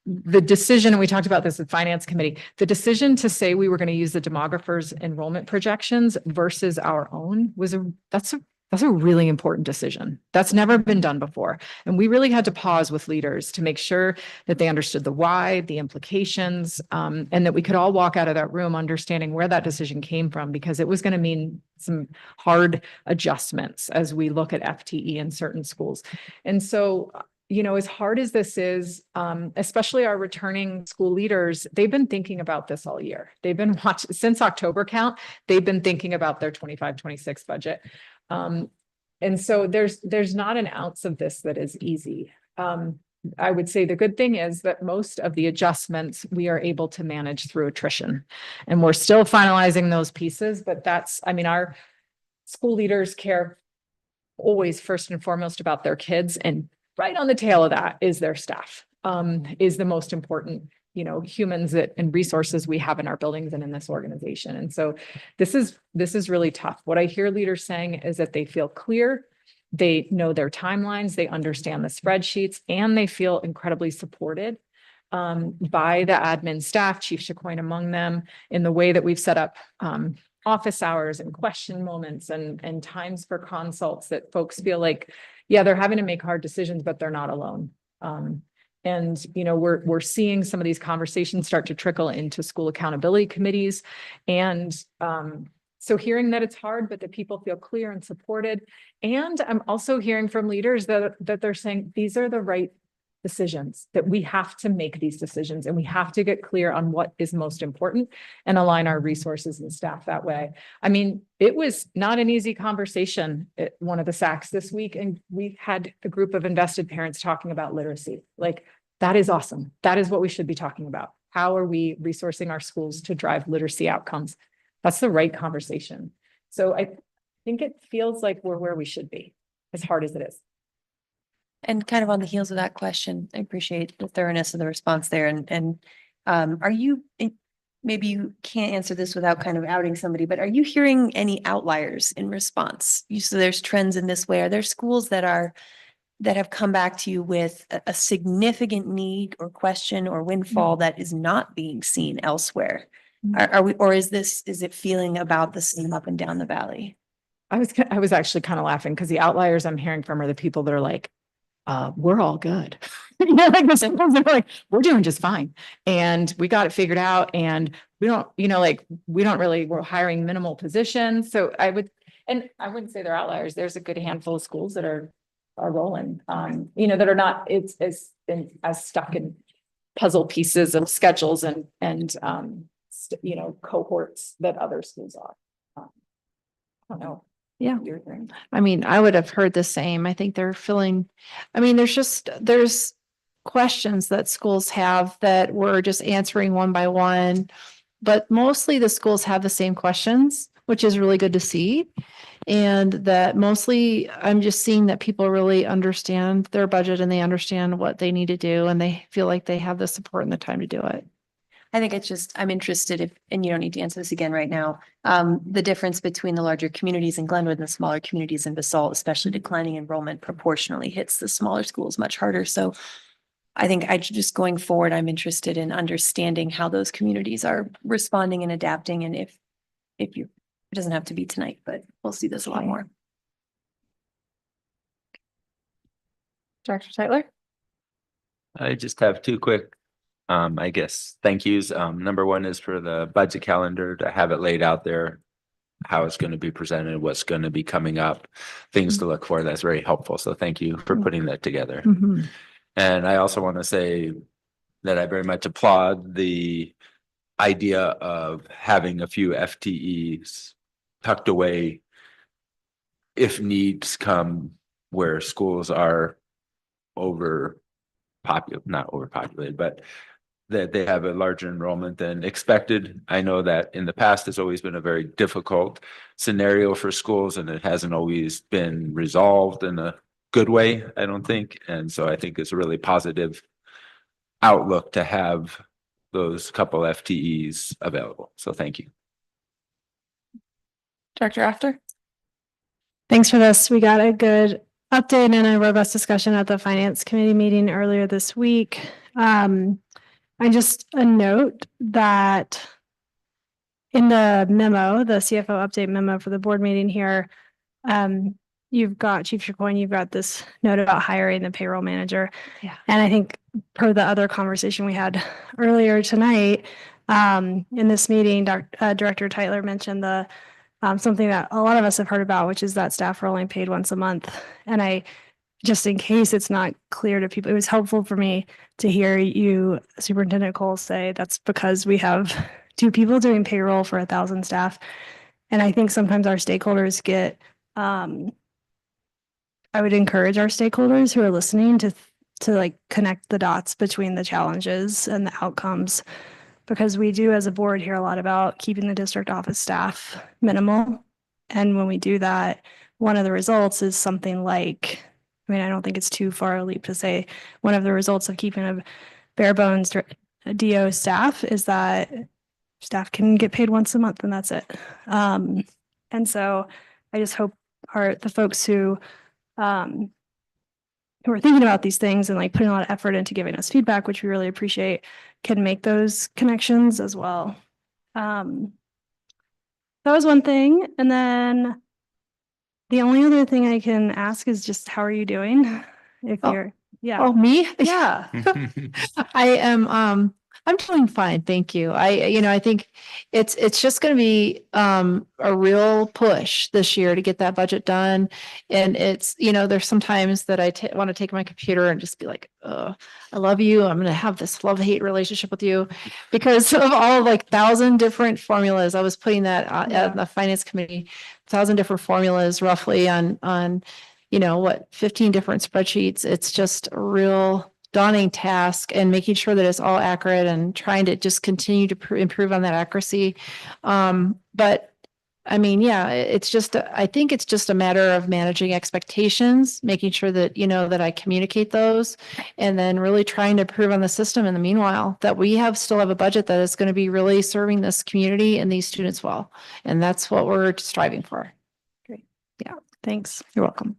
the decision, and we talked about this with finance committee, the decision to say we were going to use the demographers' enrollment projections versus our own that's a really important decision. That's never been done before. And we really had to pause with leaders to make sure that they understood the why, the implications, and that we could all walk out of that room understanding where that decision came from, because it was going to mean some hard adjustments as we look at FTE in certain schools. And so, as hard as this is, especially our returning school leaders, they've been thinking about this all year. They've been watching since October count. They've been thinking about their 25-26 budget. And so there's not an ounce of this that is easy. I would say the good thing is that most of the adjustments we are able to manage through attrition, and we're still finalizing those pieces, but our school leaders care always first and foremost about their kids, and right on the tail of that is their staff, is the most important humans and resources we have in our buildings and in this organization. And so this is really tough. What I hear leaders saying is that they feel clear, they know their timelines, they understand the spreadsheets, and they feel incredibly supported by the admin staff, Chief Chacoin among them, in the way that we've set up office hours and question moments and times for consults, that folks feel like, yeah, they're having to make hard decisions, but they're not alone. And we're seeing some of these conversations start to trickle into school accountability committees. And so hearing that it's hard, but that people feel clear and supported. And I'm also hearing from leaders that they're saying these are the right decisions, that we have to make these decisions, and we have to get clear on what is most important and align our resources and staff that way. It was not an easy conversation at one of the SACs this week, and we had a group of invested parents talking about literacy. Like, that is awesome. That is what we should be talking about. How are we resourcing our schools to drive literacy outcomes? That's the right conversation. So think it feels like we're where we should be, as hard as it is. And kind of on the heels of that question, I appreciate the thoroughness of the response there and are you, maybe you can't answer this without kind of outing somebody, but are you hearing any outliers in response? You so there's trends in this way. Are there schools that have come back to you with a significant need or question or windfall that is not being seen elsewhere? Are we, or is it feeling about the same up and down the valley? I was actually kind of laughing because the outliers I'm hearing from are the people that are like, we're all good. You know, like the simple they're like, we're doing just fine. And we got it figured out. And we don't, you know, like, we're hiring minimal positions. So I wouldn't say they're outliers. There's a good handful of schools that are rolling, you know, that are not, it's as stuck in puzzle pieces of schedules and you know, cohorts that other schools are. I don't know. Yeah. Your thing. I mean, I would have heard the same. I think they're feeling, I mean, there's questions that schools have that we're just answering one by one. But mostly the schools have the same questions, which is really good to see. And that mostly I'm just seeing that people really understand their budget and they understand what they need to do and they feel like they have the support and the time to do it. I think it's just, I'm interested if, and you don't need to answer this again right now, the difference between the larger communities in Glenwood and the smaller communities in Basalt, especially declining enrollment proportionally hits the smaller schools much harder. So I think just going forward, I'm interested in understanding how those communities are responding and adapting. And if it doesn't have to be tonight, but we'll see this a lot more. Director Tyler? I just have two quick, I guess, thank yous. Number one is for the budget calendar to have it laid out there, how it's going to be presented, what's going to be coming up, things to look for. That's very helpful. So thank you for putting that together. Mm-hmm. And I also want to say that I very much applaud the idea of having a few FTEs tucked away if needs come where schools are not overpopulated, but that they have a larger enrollment than expected. I know that in the past, it's always been a very difficult scenario for schools and it hasn't always been resolved in a good way, I don't think. And so I think it's a really positive outlook to have those couple FTEs available. So thank you. Director After? Thanks for this. We got a good update and a robust discussion at the finance committee meeting earlier this week. And just a note that in the memo, the CFO update memo for the board meeting here, you've got, Chief Chacoin, you've got this note about hiring the payroll manager. Yeah. And I think per the other conversation we had earlier tonight, in this meeting, Director Tyler mentioned something that a lot of us have heard about, which is that staff are only paid once a month. And just in case it's not clear to people, it was helpful for me to hear you, Superintendent Cole, say that's because we have 2 people doing payroll for 1,000 staff. And I think sometimes our stakeholders get, I would encourage our stakeholders who are listening to like connect the dots between the challenges and the outcomes, because we do as a board hear a lot about keeping the district office staff minimal. And when we do that, one of the results is something like, I mean, I don't think it's too far a leap to say one of the results of keeping a bare bones DO staff is that staff can get paid once a month and that's it. And so I just hope the folks who are thinking about these things and like putting a lot of effort into giving us feedback, which we really appreciate, can make those connections as well. That was one thing. And then the only other thing I can ask is just, how are you doing? If you're, yeah. Oh, me? Yeah. I am, I'm doing fine. Thank you. I think it's just going to be, a real push this year to get that budget done. And it's, there's some times that I want to take my computer and just be like, I love you. I'm going to have this love-hate relationship with you because of all 1,000 different formulas. I was putting that at the finance committee, 1,000 different formulas roughly on 15 different spreadsheets. It's just a real daunting task and making sure that it's all accurate and trying to just continue to improve on that accuracy. But I mean, yeah, it's just, I think it's just a matter of managing expectations, making sure that, that I communicate those, and then really trying to improve on the system in the meanwhile, that we still have a budget that is going to be really serving this community and these students well. And that's what we're striving for. Thanks. You're welcome.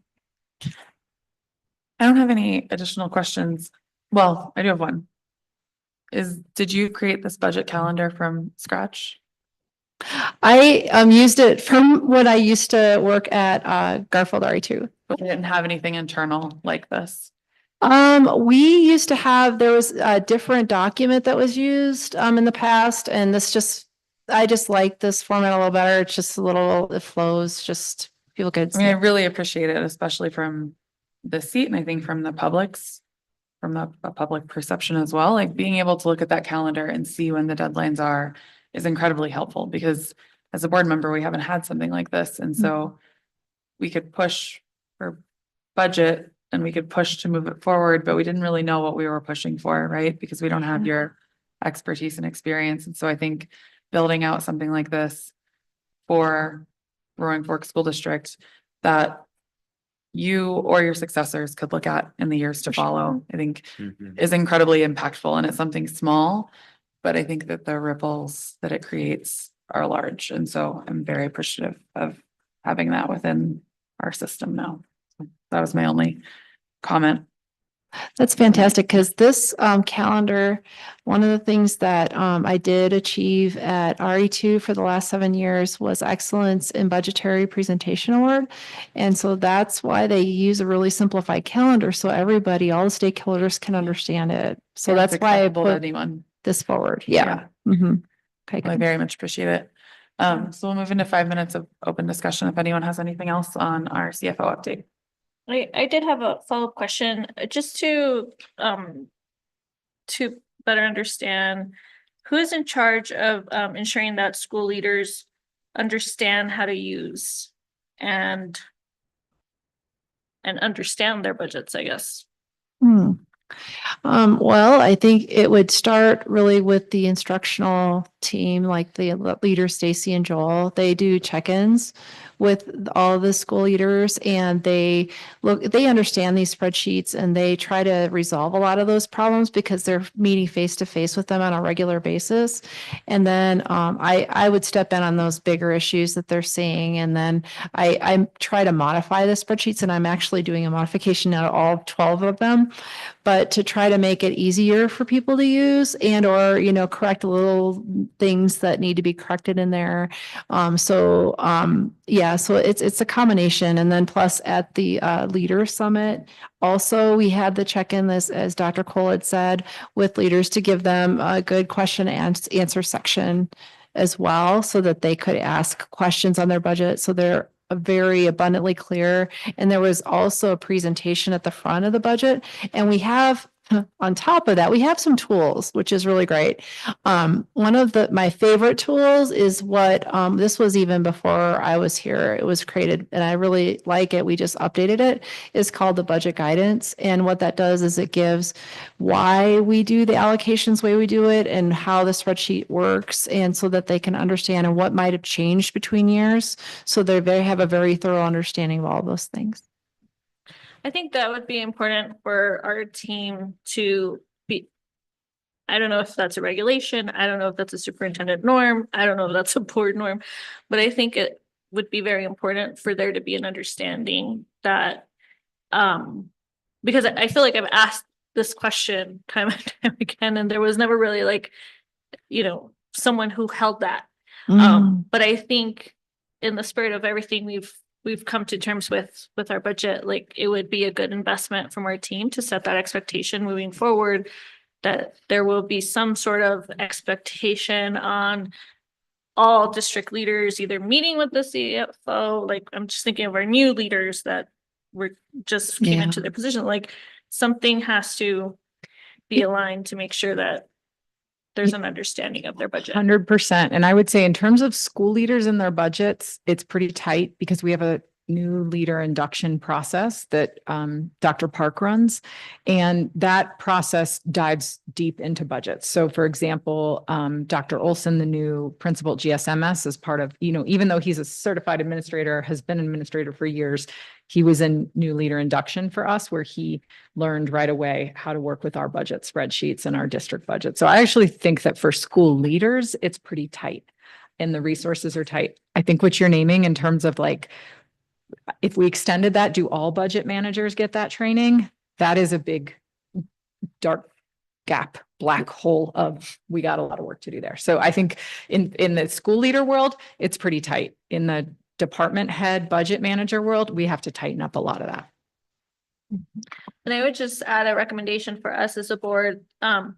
I don't have any additional questions. Well, I do have one. Did you create this budget calendar from scratch? I used it from when I used to work at Garfield RE2. But we didn't have anything internal like this. We used to have, there was a different document that was used in the past, and I just like this format a little better. It's just it flows, just people could I mean, I see. really appreciate it, especially from the seat and I think from the public perception as well. Like being able to look at that calendar and see when the deadlines are is incredibly helpful because as a board member, we haven't had something like this. And so we could push for budget and we could push to move it forward, but we didn't really know what we were pushing for, right? Because we don't have your expertise and experience. And so I think building out something like this for Roaring Fork School District that you or your successors could look at in the years to follow, I think is incredibly impactful, and it's something small, but I think that the ripples that it creates are large. And so I'm very appreciative of having that within our system now. So that was my only comment. That's fantastic because this calendar, one of the things that I did achieve at RE2 for the last 7 years was Excellence in Budgetary Presentation Award. And so that's why they use a really simplified calendar so everybody, all the stakeholders can understand it. So And it's that's why I acceptable to put anyone. this forward. Yeah. Mhm. Okay. I good. very much appreciate it. So we'll move into 5 minutes of open discussion. If anyone has anything else on our CFO update. I did have a follow-up question, just to better understand who is in charge of ensuring that school leaders understand how to use and understand their budgets, I guess. Hmm. Well, I think it would start really with the instructional team, like the leader, Stacy and Joel. They do check-ins with all the school leaders and they understand these spreadsheets and they try to resolve a lot of those problems because they're meeting face to face with them on a regular basis. And then I would step in on those bigger issues that they're seeing. And then I try to modify the spreadsheets, and I'm actually doing a modification out of all 12 of them, but to try to make it easier for people to use and or, correct little things that need to be corrected in there. So it's a combination. And then plus at the leader summit, also we had the check-in, as Dr. Cole had said, with leaders to give them a good question and answer section as well, so that they could ask questions on their budget. So they're very abundantly clear. And there was also a presentation at the front of the budget. And we have, on top of that, we have some tools, which is really great. One of my favorite tools is what, this was even before I was here, it was created and I really like it. We just updated it. It's called the budget guidance. And what that does is it gives why we do the allocations the way we do it and how the spreadsheet works. And so that they can understand and what might have changed between years. So they have a very thorough understanding of all those things. I think that would be important for our team to be. I don't know if that's a regulation. I don't know if that's a superintendent norm. I don't know if that's a board norm, but I think it would be very important for there to be an understanding that, because I feel like I've asked this question time and time again, and there was never really someone who held that. But I think in the spirit of everything we've come to terms with our budget, it would be a good investment from our team to set that expectation moving forward, that there will be some sort of expectation on all district leaders either meeting with the CFO. I'm just thinking of our new leaders that were just came into their position. Something has to be aligned to make sure that there's an understanding of their budget. 100%. And I would say in terms of school leaders and their budgets, it's pretty tight because we have a new leader induction process that Dr. Park runs. And that process dives deep into budgets. So for example, Dr. Olson, the new principal at GSMS, is part of, even though he's a certified administrator, has been an administrator for years, he was in new leader induction for us, where he learned right away how to work with our budget spreadsheets and our district budget. So I actually think that for school leaders, it's pretty tight and the resources are tight. I think what you're naming in terms of like, if we extended that, do all budget managers get that training? That is a big dark gap, black hole of, we got a lot of work to do there. So I think in the school leader world, it's pretty tight. In the department head budget manager world, we have to tighten up a lot of that. And I would just add a recommendation for us as a board. I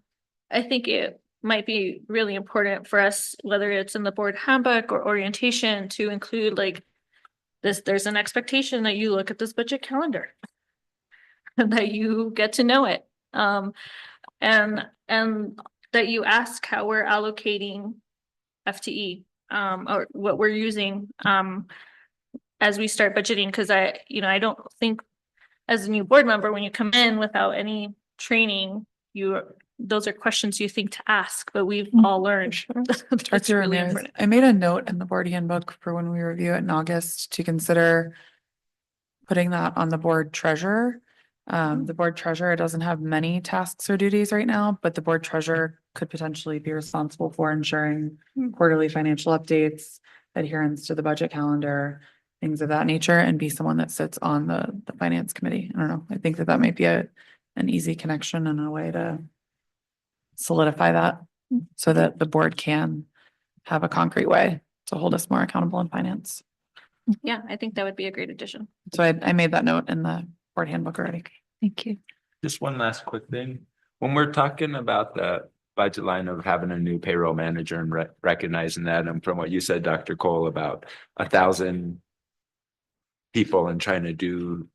think it might be really important for us, whether it's in the board handbook or orientation, to include like this, there's an expectation that you look at this budget calendar and that you get to know it. And that you ask how we're allocating FTE, or what we're using, as we start budgeting. Cause I don't think as a new board member, when you come in without any training, those are questions you think to ask, but we've all learned. That's Director really Ramirez, important. I made a note in the board handbook for when we review it in August to consider putting that on the board treasurer. The board treasurer doesn't have many tasks or duties right now, but the board treasurer could potentially be responsible for ensuring quarterly financial updates, adherence to the budget calendar, things of that nature, and be someone that sits on the finance committee. I don't know. I think that might be an easy connection and a way to solidify that so that the board can have a concrete way to hold us more accountable in finance. Yeah, I think that would be a great addition. So I made that note in the board handbook already. Thank you. Just one last quick thing. When we're talking about the budget line of having a new payroll manager and recognizing that, and from what you said, Dr. Cole, about 1,000 people and trying to do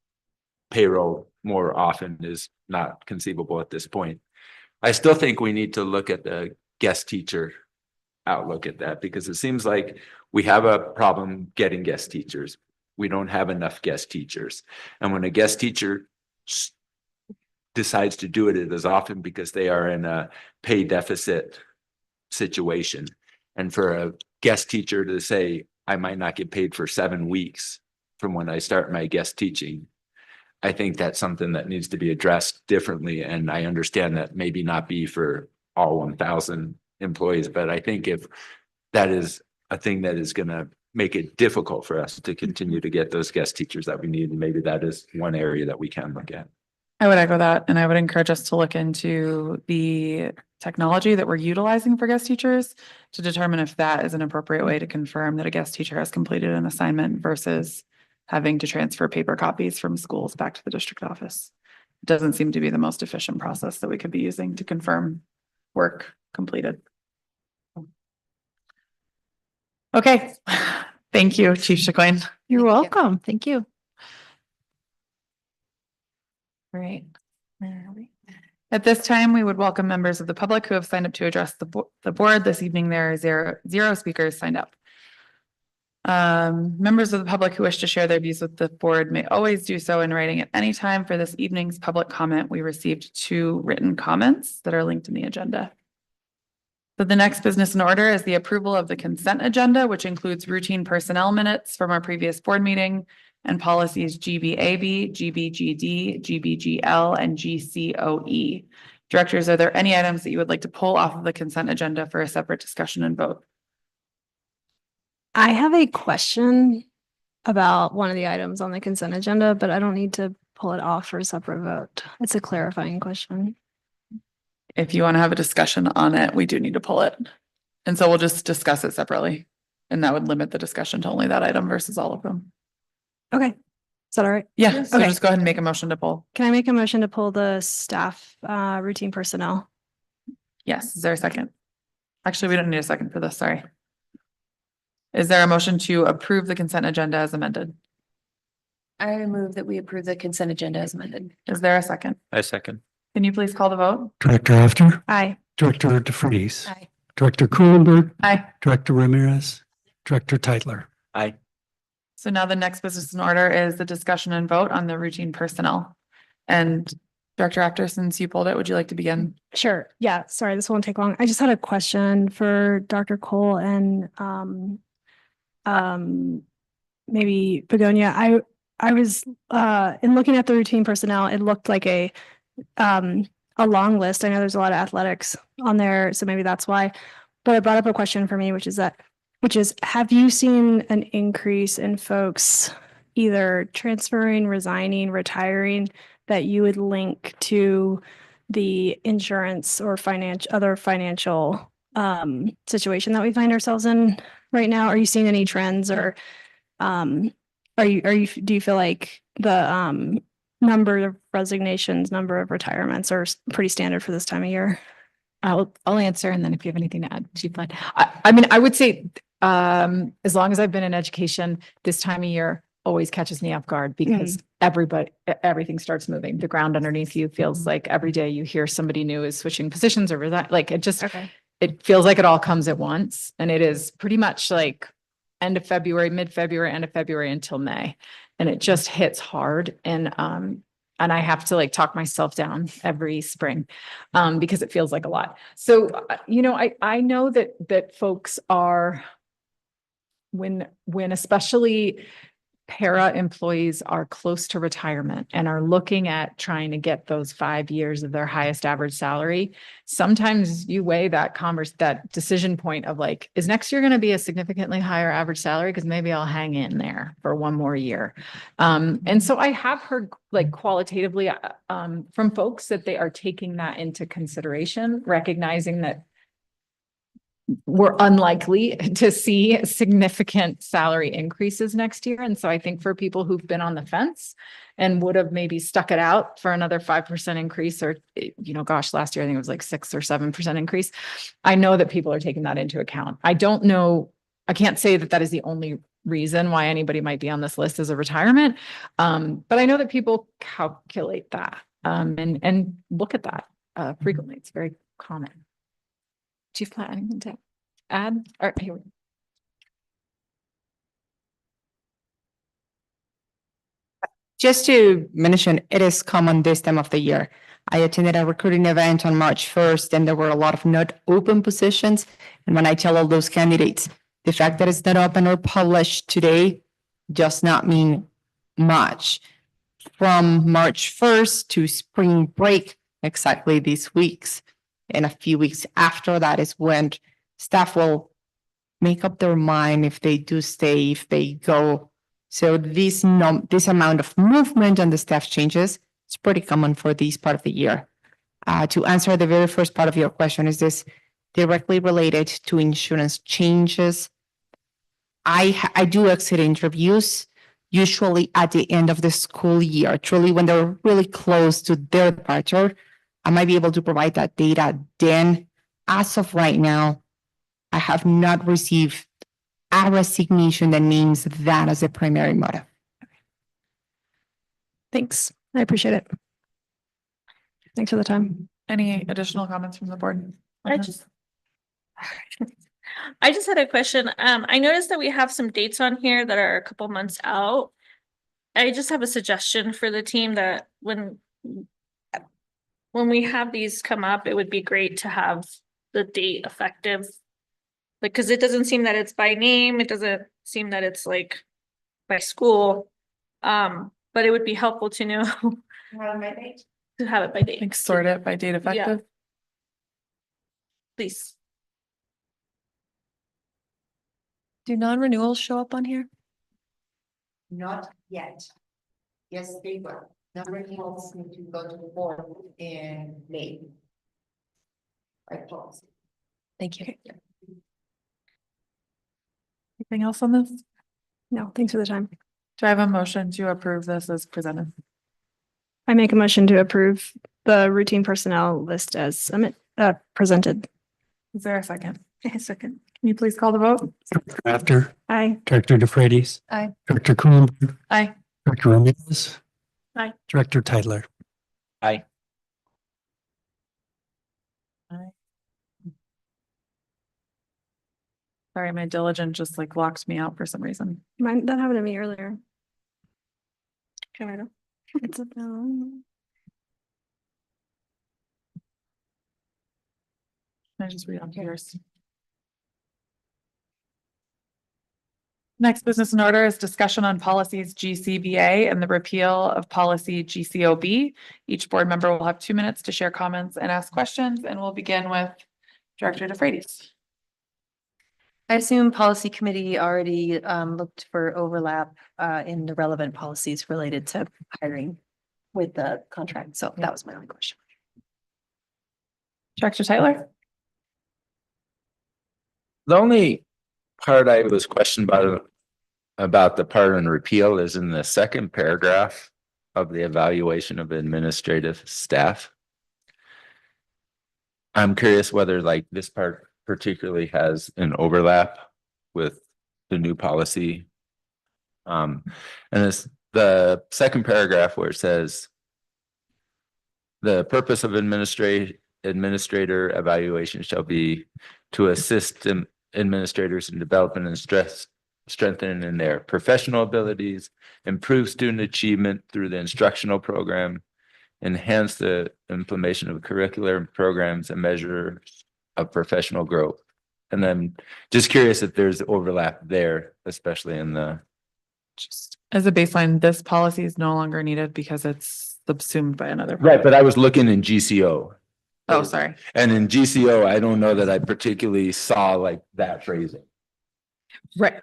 payroll more often is not conceivable at this point. I still think we need to look at the guest teacher outlook at that, because it seems like we have a problem getting guest teachers. We don't have enough guest teachers. And when a guest teacher decides to do it, it is often because they are in a pay deficit situation. And for a guest teacher to say, I might not get paid for 7 weeks from when I start my guest teaching, I think that's something that needs to be addressed differently. And I understand that maybe not be for all 1,000 employees, but I think if that is a thing that is going to make it difficult for us to continue to get those guest teachers that we need, maybe that is one area that we can look at. I would echo that, and I would encourage us to look into the technology that we're utilizing for guest teachers to determine if that is an appropriate way to confirm that a guest teacher has completed an assignment versus having to transfer paper copies from schools back to the district office. It doesn't seem to be the most efficient process that we could be using to confirm work completed. Okay, thank you, Chief Chicoine. You're welcome. Thank you. Great. Where are we? At this time, we would welcome members of the public who have signed up to address the board. This evening, there are zero speakers signed up. Members of the public who wish to share their views with the board may always do so in writing at any time. For this evening's public comment, we received 2 written comments that are linked in the agenda. So the next business in order is the approval of the consent agenda, which includes routine personnel minutes from our previous board meeting and policies GBAB, GBGD, GBGL, and GCOE. Directors, are there any items that you would like to pull off of the consent agenda for a separate discussion and vote? I have a question about one of the items on the consent agenda, but I don't need to pull it off for a separate vote. It's a clarifying question. If you want to have a discussion on it, we do need to pull it. And so we'll just discuss it separately. And that would limit the discussion to only that item versus all of them. Okay. Is that all right? Yeah, so Okay. just go ahead and make a motion to pull. Can I make a motion to pull the staff routine personnel? Yes, is there a second? Actually, we don't need a second for this, sorry. Is there a motion to approve the consent agenda as amended? I move that we approve the consent agenda as amended. Is there a second? I second. Can you please call the vote? Director After, Aye. Director DeFreitas, Aye. Director Kuhlenberg, Aye. Director Ramirez, Director Teitler. Aye. So now the next business in order is the discussion and vote on the routine personnel. And Director Actor, since you pulled it, would you like to begin? Sure. Yeah, sorry, this won't take long. I just had a question for Dr. Cole and maybe Begonia. I was in looking at the routine personnel, it looked like a long list. I know there's a lot of athletics on there, so maybe that's why. But it brought up a question for me, which is have you seen an increase in folks either transferring, resigning, retiring that you would link to the insurance or other financial situation that we find ourselves in right now? Are you seeing any trends, or do you feel like the number of resignations, number of retirements are pretty standard for this time of year? I'll answer, and then if you have anything to add, Chief Lynn. I mean, I would say, as long as I've been in education, this time of year always catches me off guard because everything starts moving. The ground underneath you feels like every day you hear somebody new is switching positions or resign. Like it feels like it all comes at once, and it is pretty much like end of February, mid-February, end of February until May, and it just hits hard. And I have to like talk myself down every spring because it feels like a lot. So, I know that folks are, when especially para employees are close to retirement and are looking at trying to get those 5 years of their highest average salary, sometimes you weigh that decision point of like, is next year going to be a significantly higher average salary? Because maybe I'll hang in there for one more year. And so I have heard like qualitatively from folks that they are taking that into consideration, recognizing that we're unlikely to see significant salary increases next year. And so I think for people who've been on the fence and would have maybe stuck it out for another 5% increase, or, gosh, last year I think it was like 6 or 7% increase. I know that people are taking that into account. I don't know. I can't say that is the only reason why anybody might be on this list as a retirement. But I know that people calculate that and look at that frequently. It's very common. Chief Platt, anything to add? All right, here we go. Just to mention, it is common this time of the year. I attended a recruiting event on March 1st, and there were a lot of not open positions. And when I tell all those candidates, the fact that it's not open or published today does not mean much. From March 1st to spring break, exactly these weeks, and a few weeks after that is when staff will make up their mind if they do stay, if they go. So this amount of movement on the staff changes, it's pretty common for this part of the year. To answer the very first part of your question, is this directly related to insurance changes? I do exit interviews usually at the end of the school year, truly when they're really close to their departure. I might be able to provide that data then. As of right now, I have not received a resignation that names that as a primary motive. Thanks. I appreciate it. Thanks for the time. Any additional comments from the board? I just had a question. I noticed that we have some dates on here that are a couple months out. I just have a suggestion for the team that when we have these come up, it would be great to have the date effective. Like, cause it doesn't seem that it's by name. It doesn't seem that it's like by school. But it would be helpful to know. To have it by date. Like sort it by date effective? Please. Do non-renewals show up on here? Not yet. Yes, they will. Non-renewals need to go to the board in May. By policy. Thank you. Anything else on this? No, thanks for the time. Do I have a motion to approve this as presented? I make a motion to approve the routine personnel list as presented. Is there a second? A second. Can you please call the vote? After Aye. Director DeFreitas. Aye. Director Coon. Aye. Director Ramirez. Aye. Director Tyler. Aye. Sorry, my diligent just like locked me out for some reason. Mine, that happened to me earlier. It's about. Can I just read on yours? Next business in order is discussion on policies GCBA and the repeal of policy GCOB. Each board member will have 2 minutes to share comments and ask questions, and we'll begin with Director DeFreitas. I assume policy committee already looked for overlap in the relevant policies related to hiring with the contract. So that was my only question. Director Tyler? The only part I was questioned about the part on repeal is in the second paragraph of the evaluation of administrative staff. I'm curious whether like this part particularly has an overlap with the new policy. And it's the second paragraph where it says the purpose of administrator evaluation shall be to assist administrators in developing and strengthening their professional abilities, improve student achievement through the instructional program, enhance the implementation of curricular programs and measures of professional growth. And then just curious if there's overlap there, especially in the. Just as a baseline, this policy is no longer needed because it's subsumed by another. Right, but I was looking in GCO. Oh, sorry. And in GCO, I don't know that I particularly saw like that phrasing. Right.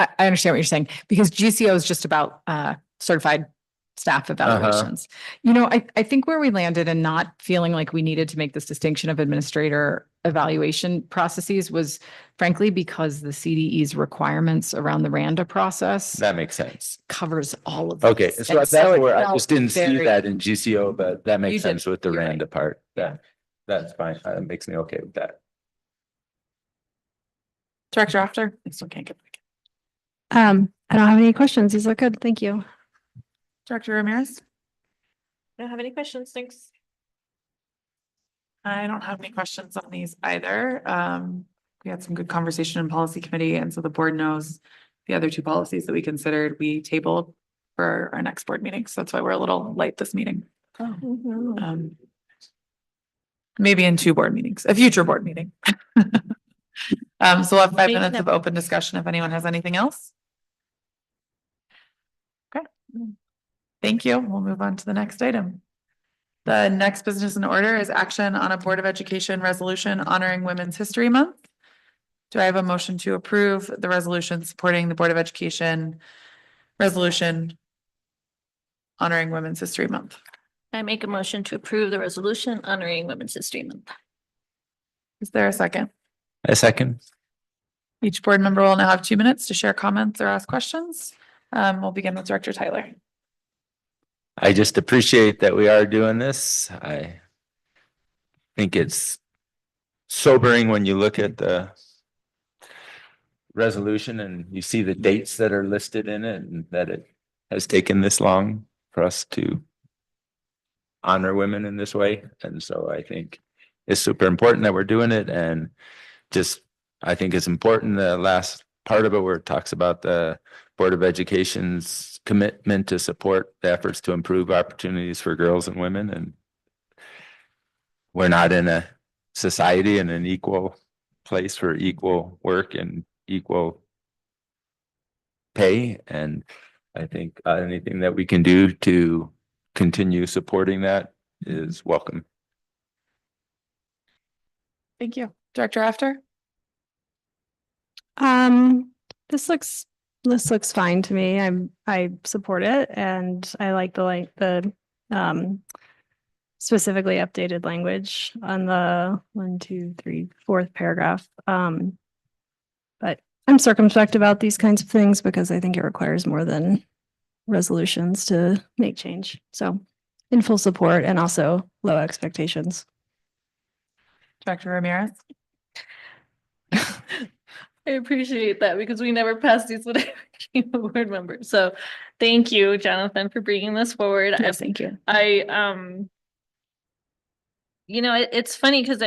I understand what you're saying, because GCO is just about certified staff evaluations. You know, I think where we landed and not feeling like we needed to make this distinction of administrator evaluation processes was frankly because the CDE's requirements around the RANDA process That makes sense. covers all of Okay, this. so And that's it where I felt just didn't see very- that in GCO, but that You makes did. sense with the You're right. Randa part. That's fine. That makes me okay with that. Director After? I still can't get back. I don't have any questions. These look good. Thank you. Director Ramirez? I don't have any questions. Thanks. I don't have any questions on these either. We had some good conversation in policy committee, and so the board knows the other two policies that we considered, we tabled for our next board meeting. So that's why we're a little light this meeting. Maybe in 2 board meetings, a future board meeting. So we'll have 5 Maybe minutes that- of open discussion if anyone has anything else. Okay. Thank you. We'll move on to the next item. The next business in order is action on a Board of Education resolution honoring Women's History Month. Do I have a motion to approve the resolution supporting the Board of Education resolution honoring Women's History Month? I make a motion to approve the resolution honoring Women's History Month. Is there a second? A second. Each board member will now have 2 minutes to share comments or ask questions. We'll begin with Director Tyler. I just appreciate that we are doing this. I think it's sobering when you look at the resolution and you see the dates that are listed in it and that it has taken this long for us to honor women in this way. And so I think it's super important that we're doing it, and just, I think it's important, the last part of it where it talks about the Board of Education's commitment to support the efforts to improve opportunities for girls and women. And we're not in a society in an equal place for equal work and equal pay. And I think anything that we can do to continue supporting that is welcome. Thank you. Director After? This looks fine to me. I support it, and I like the specifically updated language on the 1, 2, 3, 4th paragraph. But I'm circumspect about these kinds of things because I think it requires more than resolutions to make change. So in full support and also low expectations. Director Ramirez? I appreciate that because we never passed these when I became a board member. So thank you, Jonathan, for bringing this forward. Yes, thank you. You know, it's funny because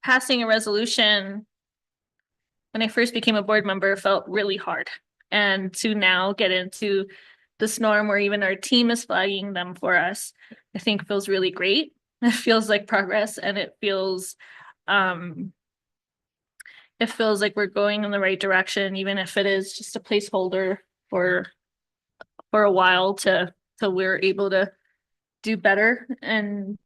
passing a resolution when I first became a board member felt really hard. And to now get into this norm where even our team is flagging them for us, I think feels really great. It feels like progress, and it feels like we're going in the right direction, even if it is just a placeholder for a while till we're able to do better and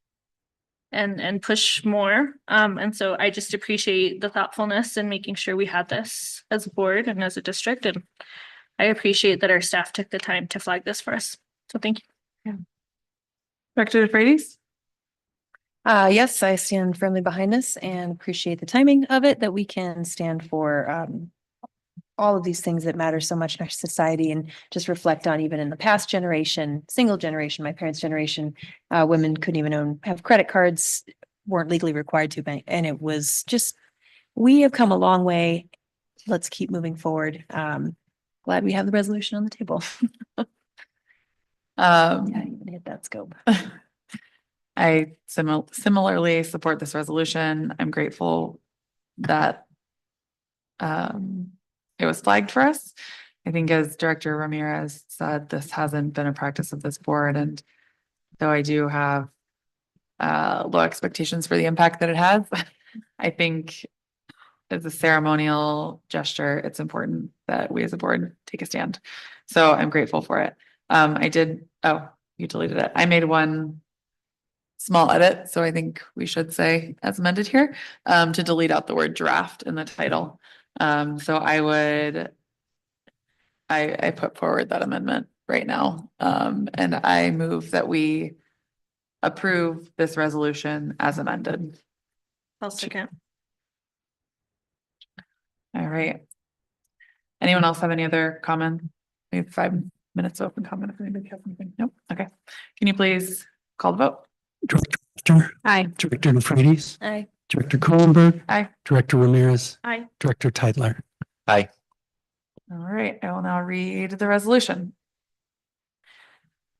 push more. And so I just appreciate the thoughtfulness and making sure we had this as a board and as a district. And I appreciate that our staff took the time to flag this for us. So thank you. Director DeFreitas? Yes, I stand firmly behind this and appreciate the timing of it, that we can stand for all of these things that matter so much in our society, and just reflect on, even in the past generation, single generation, my parents' generation, women couldn't even have credit cards, weren't legally required to bank. And it was just, we have come a long way. Let's keep moving forward. Glad we have the resolution on the table. Yeah, even hit that scope. I similarly support this resolution. I'm grateful that it was flagged for us. I think, as Director Ramirez said, this hasn't been a practice of this board, and though I do have low expectations for the impact that it has, I think as a ceremonial gesture, it's important that we as a board take a stand. So I'm grateful for it. You deleted it. I made one small edit, so I think we should say as amended here, to delete out the word draft in the title. So I put forward that amendment right now. And I move that we approve this resolution as amended. I'll second. All right. Anyone else have any other comment? We have 5 minutes of open comment if anybody has anything. Nope. Okay. Can you please call the vote? Director Webster, Aye. Director DeFreitas, Aye. Director Kohlenberg. Aye. Director Ramirez, Aye. Director Teitler. Aye. All right, I will now read the resolution.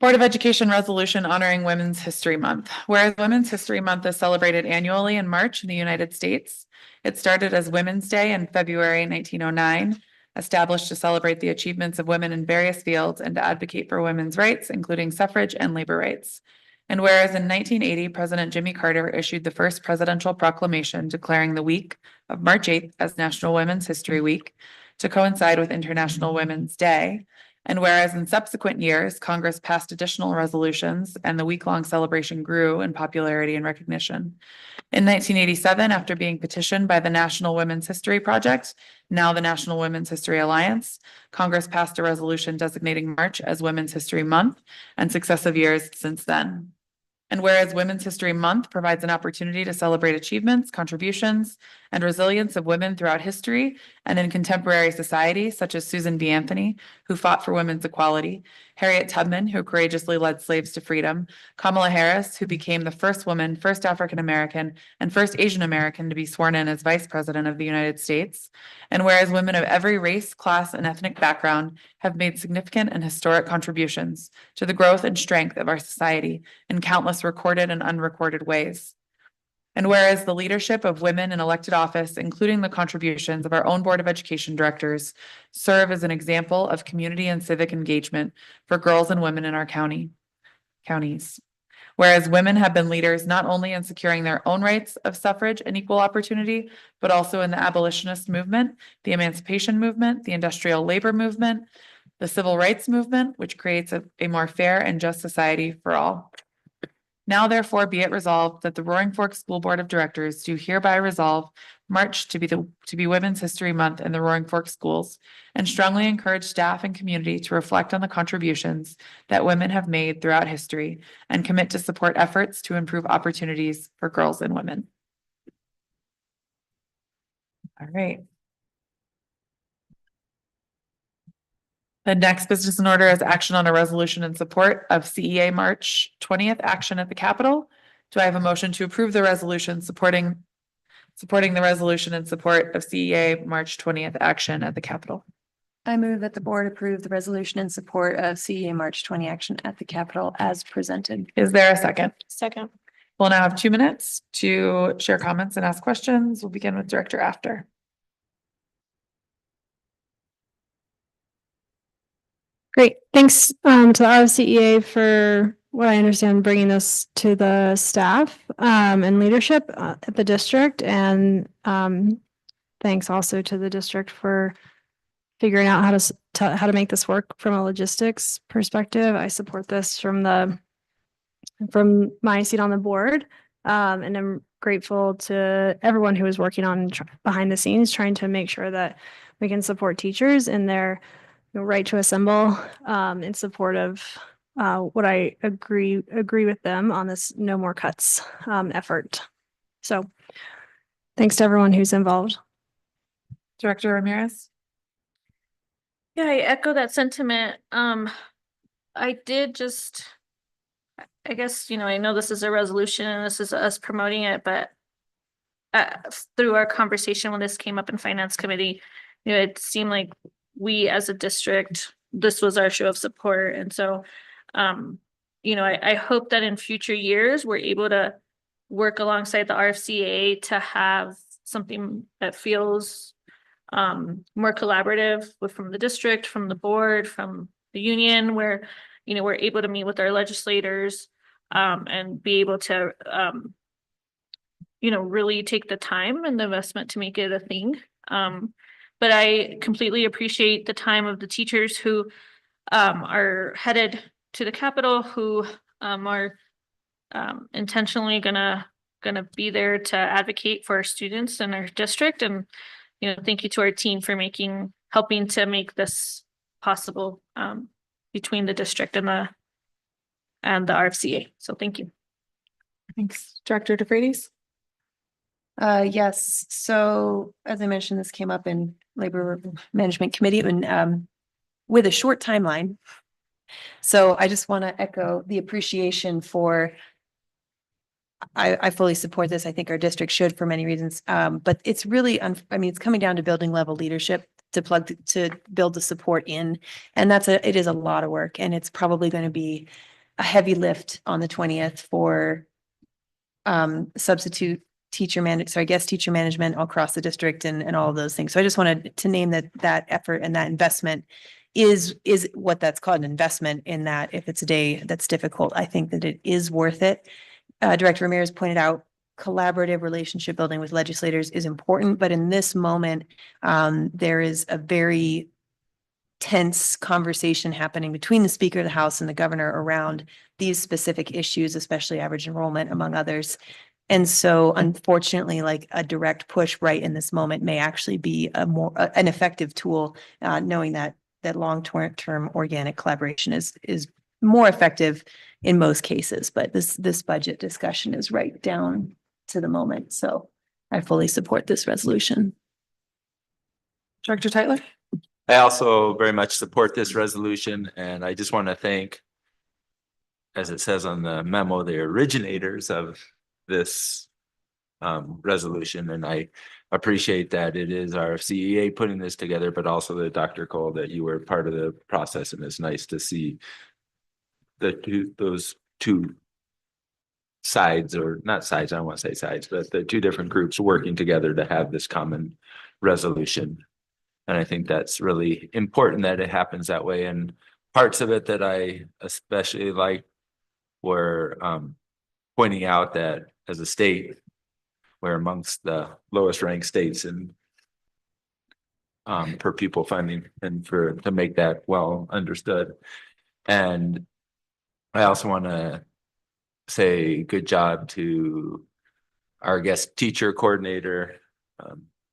Board of Education resolution honoring Women's History Month. Whereas Women's History Month is celebrated annually in March in the United States. It started as Women's Day in February 1909, established to celebrate the achievements of women in various fields and to advocate for women's rights, including suffrage and labor rights. And whereas in 1980, President Jimmy Carter issued the first presidential proclamation declaring the week of March 8th as National Women's History Week to coincide with International Women's Day. And whereas in subsequent years, Congress passed additional resolutions and the week-long celebration grew in popularity and recognition. In 1987, after being petitioned by the National Women's History Project, now the National Women's History Alliance, Congress passed a resolution designating March as Women's History Month and successive years since then. And whereas Women's History Month provides an opportunity to celebrate achievements, contributions, and resilience of women throughout history and in contemporary society, such as Susan B. Anthony, who fought for women's equality, Harriet Tubman, who courageously led slaves to freedom, Kamala Harris, who became the first woman, first African American, and first Asian American to be sworn in as Vice President of the United States. And whereas women of every race, class, and ethnic background have made significant and historic contributions to the growth and strength of our society in countless recorded and unrecorded ways. And whereas the leadership of women in elected office, including the contributions of our own Board of Education directors, serve as an example of community and civic engagement for girls and women in our counties. Whereas women have been leaders not only in securing their own rights of suffrage and equal opportunity, but also in the abolitionist movement, the emancipation movement, the industrial labor movement, the civil rights movement, which creates a more fair and just society for all. Now therefore be it resolved that the Roaring Fork School Board of Directors do hereby resolve March to be Women's History Month in the Roaring Fork schools, and strongly encourage staff and community to reflect on the contributions that women have made throughout history and commit to support efforts to improve opportunities for girls and women. All right. The next business in order is action on a resolution in support of CEA March 20th action at the Capitol. Do I have a motion to approve the resolution supporting the resolution in support of CEA March 20th action at the Capitol? I move that the board approve the resolution in support of CEA March 20 action at the Capitol as presented. Is there a second? Second. We'll now have 2 minutes to share comments and ask questions. We'll begin with Director After. Great. Thanks to the RFCEA for what I understand, bringing this to the staff and leadership at the district. And thanks also to the district for figuring out how to make this work from a logistics perspective. I support this from my seat on the board. And I'm grateful to everyone who is working on behind the scenes, trying to make sure that we can support teachers in their right to assemble in support of what I agree with them on this no more cuts effort. So thanks to everyone who's involved. Director Ramirez? Yeah, I echo that sentiment. I did just, I guess, I know this is a resolution and this is us promoting it, but through our conversation when this came up in finance committee, it seemed like we as a district, this was our show of support. And so, I hope that in future years, we're able to work alongside the RFCA to have something that feels more collaborative from the district, from the board, from the union, where, we're able to meet with our legislators and be able to, really take the time and the investment to make it a thing. But I completely appreciate the time of the teachers who are headed to the Capitol, who are intentionally gonna be there to advocate for our students in our district. And thank you to our team for helping to make this possible between the district and the RFCA. So thank you. Thanks. Director DeFreitas? Yes, so as I mentioned, this came up in Labor Management Committee and with a short timeline. So I just want to echo the appreciation for, I fully support this. I think our district should for many reasons. But it's really, it's coming down to building level leadership to build the support in. And it is a lot of work, and it's probably going to be a heavy lift on the 20th for substitute guest teacher management across the district and all of those things. So I just wanted to name that effort and that investment is what that's called, an investment, in that if it's a day that's difficult, I think that it is worth it. Director Ramirez pointed out collaborative relationship building with legislators is important, but in this moment, there is a very tense conversation happening between the Speaker of the House and the governor around these specific issues, especially average enrollment, among others. And so unfortunately, like a direct push right in this moment may actually be an effective tool, knowing that long-term organic collaboration is more effective in most cases. But this budget discussion is right down to the moment. So I fully support this resolution. Director Tyler? I also very much support this resolution, and I just want to thank, as it says on the memo, the originators of this resolution. And I appreciate that it is our CEA putting this together, but also the Dr. Cole, that you were part of the process. And it's nice to see those two sides, or not sides, I don't want to say sides, but the two different groups working together to have this common resolution. And I think that's really important that it happens that way. And parts of it that I especially like were pointing out that as a state, we're amongst the lowest ranked states in per pupil funding, and to make that well understood. And I also want to say good job to our guest teacher coordinator,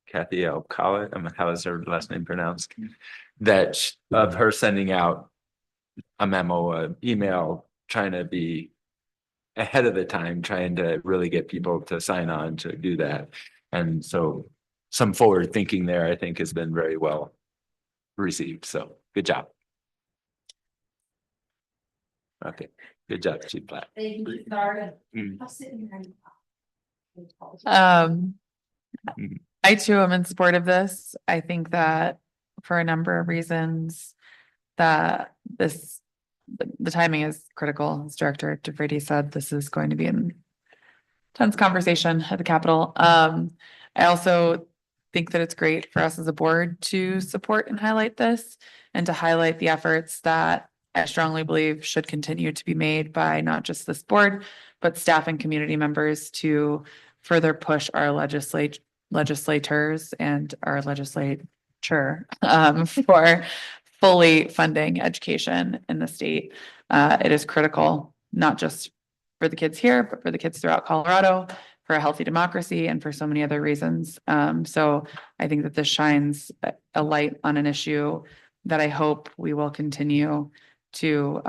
Kathy L. Collett. How is her last name pronounced? That of her sending out a memo, an email, trying to be ahead of the time, trying to really get people to sign on to do that. And so some forward thinking there, I think, has been very well received. So good job. Okay, good job, Chief Platt. I too am in support of this. I think that for a number of reasons that the timing is critical. As Director DeFreitas said, this is going to be an intense conversation at the Capitol. I also think that it's great for us as a board to support and highlight this and to highlight the efforts that I strongly believe should continue to be made by not just this board, but staff and community members to further push our legislators and our legislature for fully funding education in the state. It is critical, not just for the kids here, but for the kids throughout Colorado, for a healthy democracy, and for so many other reasons. So I think that this shines a light on an issue that I hope we will continue to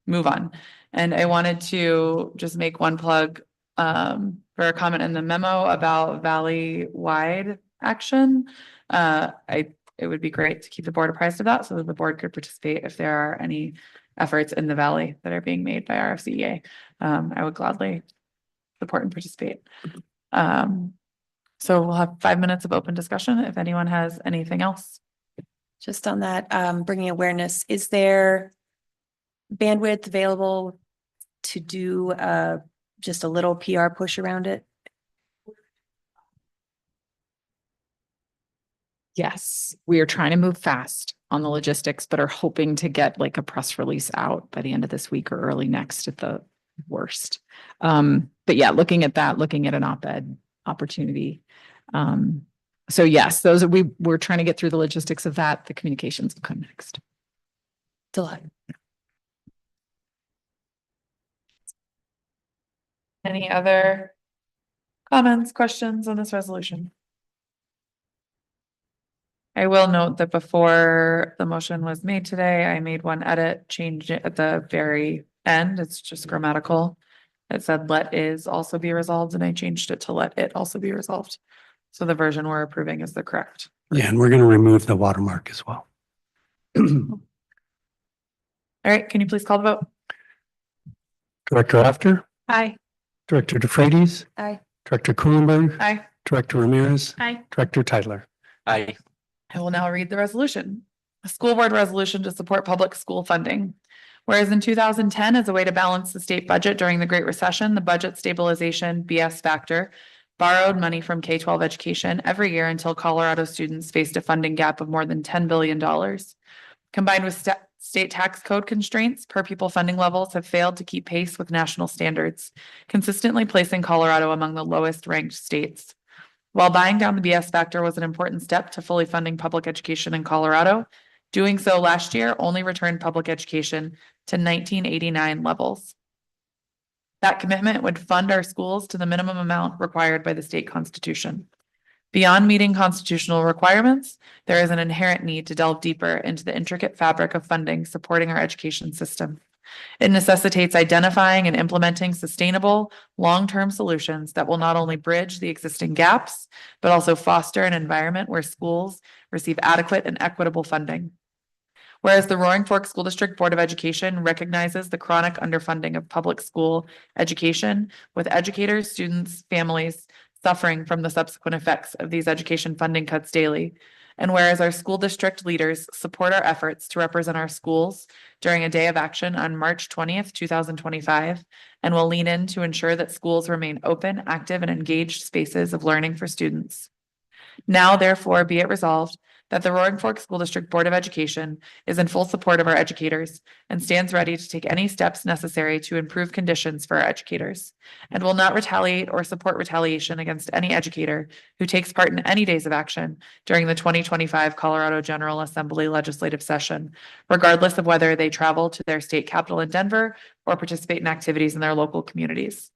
move on. And I wanted to just make one plug for a comment in the memo about valley-wide action. It would be great to keep the board apprised of that so that the board could participate if there are any efforts in the valley that are being made by RFCEA. I would gladly support and participate. So we'll have 5 minutes of open discussion if anyone has anything else. Just on that, bringing awareness, is there bandwidth available to do just a little PR push around it? Yes, we are trying to move fast on the logistics, but are hoping to get like a press release out by the end of this week or early next at the worst. But yeah, looking at that, looking at an op-ed opportunity. So yes, we're trying to get through the logistics of that. The communications will come next. It's a lot. Any other comments, questions on this resolution? I will note that before the motion was made today, I made one edit, changed it at the very end. It's just grammatical. It said let is also be resolved, and I changed it to let it also be resolved. So the version we're approving is the correct. Yeah, and we're going to remove the watermark as well. All right, can you please call the vote? Director After, Aye. Director DeFreitas, Aye. Director Kuhlenberg, Aye. Director Ramirez, Aye. Director Titler. Aye. I will now read the resolution. A school board resolution to support public school funding. Whereas in 2010, as a way to balance the state budget during the Great Recession, the Budget Stabilization BS factor borrowed money from K-12 education every year until Colorado students faced a funding gap of more than $10 billion. Combined with state tax code constraints, per pupil funding levels have failed to keep pace with national standards, consistently placing Colorado among the lowest ranked states. While buying down the BS factor was an important step to fully funding public education in Colorado, doing so last year only returned public education to 1989 levels. That commitment would fund our schools to the minimum amount required by the state constitution. Beyond meeting constitutional requirements, there is an inherent need to delve deeper into the intricate fabric of funding supporting our education system. It necessitates identifying and implementing sustainable, long-term solutions that will not only bridge the existing gaps, but also foster an environment where schools receive adequate and equitable funding. Whereas the Roaring Fork School District Board of Education recognizes the chronic underfunding of public school education, with educators, students, families suffering from the subsequent effects of these education funding cuts daily. And whereas our school district leaders support our efforts to represent our schools during a day of action on March 20th, 2025, and will lean in to ensure that schools remain open, active, and engaged spaces of learning for students. Now, therefore, be it resolved that the Roaring Fork School District Board of Education is in full support of our educators and stands ready to take any steps necessary to improve conditions for our educators, and will not retaliate or support retaliation against any educator who takes part in any days of action during the 2025 Colorado General Assembly legislative session, regardless of whether they travel to their state capital in Denver or participate in activities in their local communities.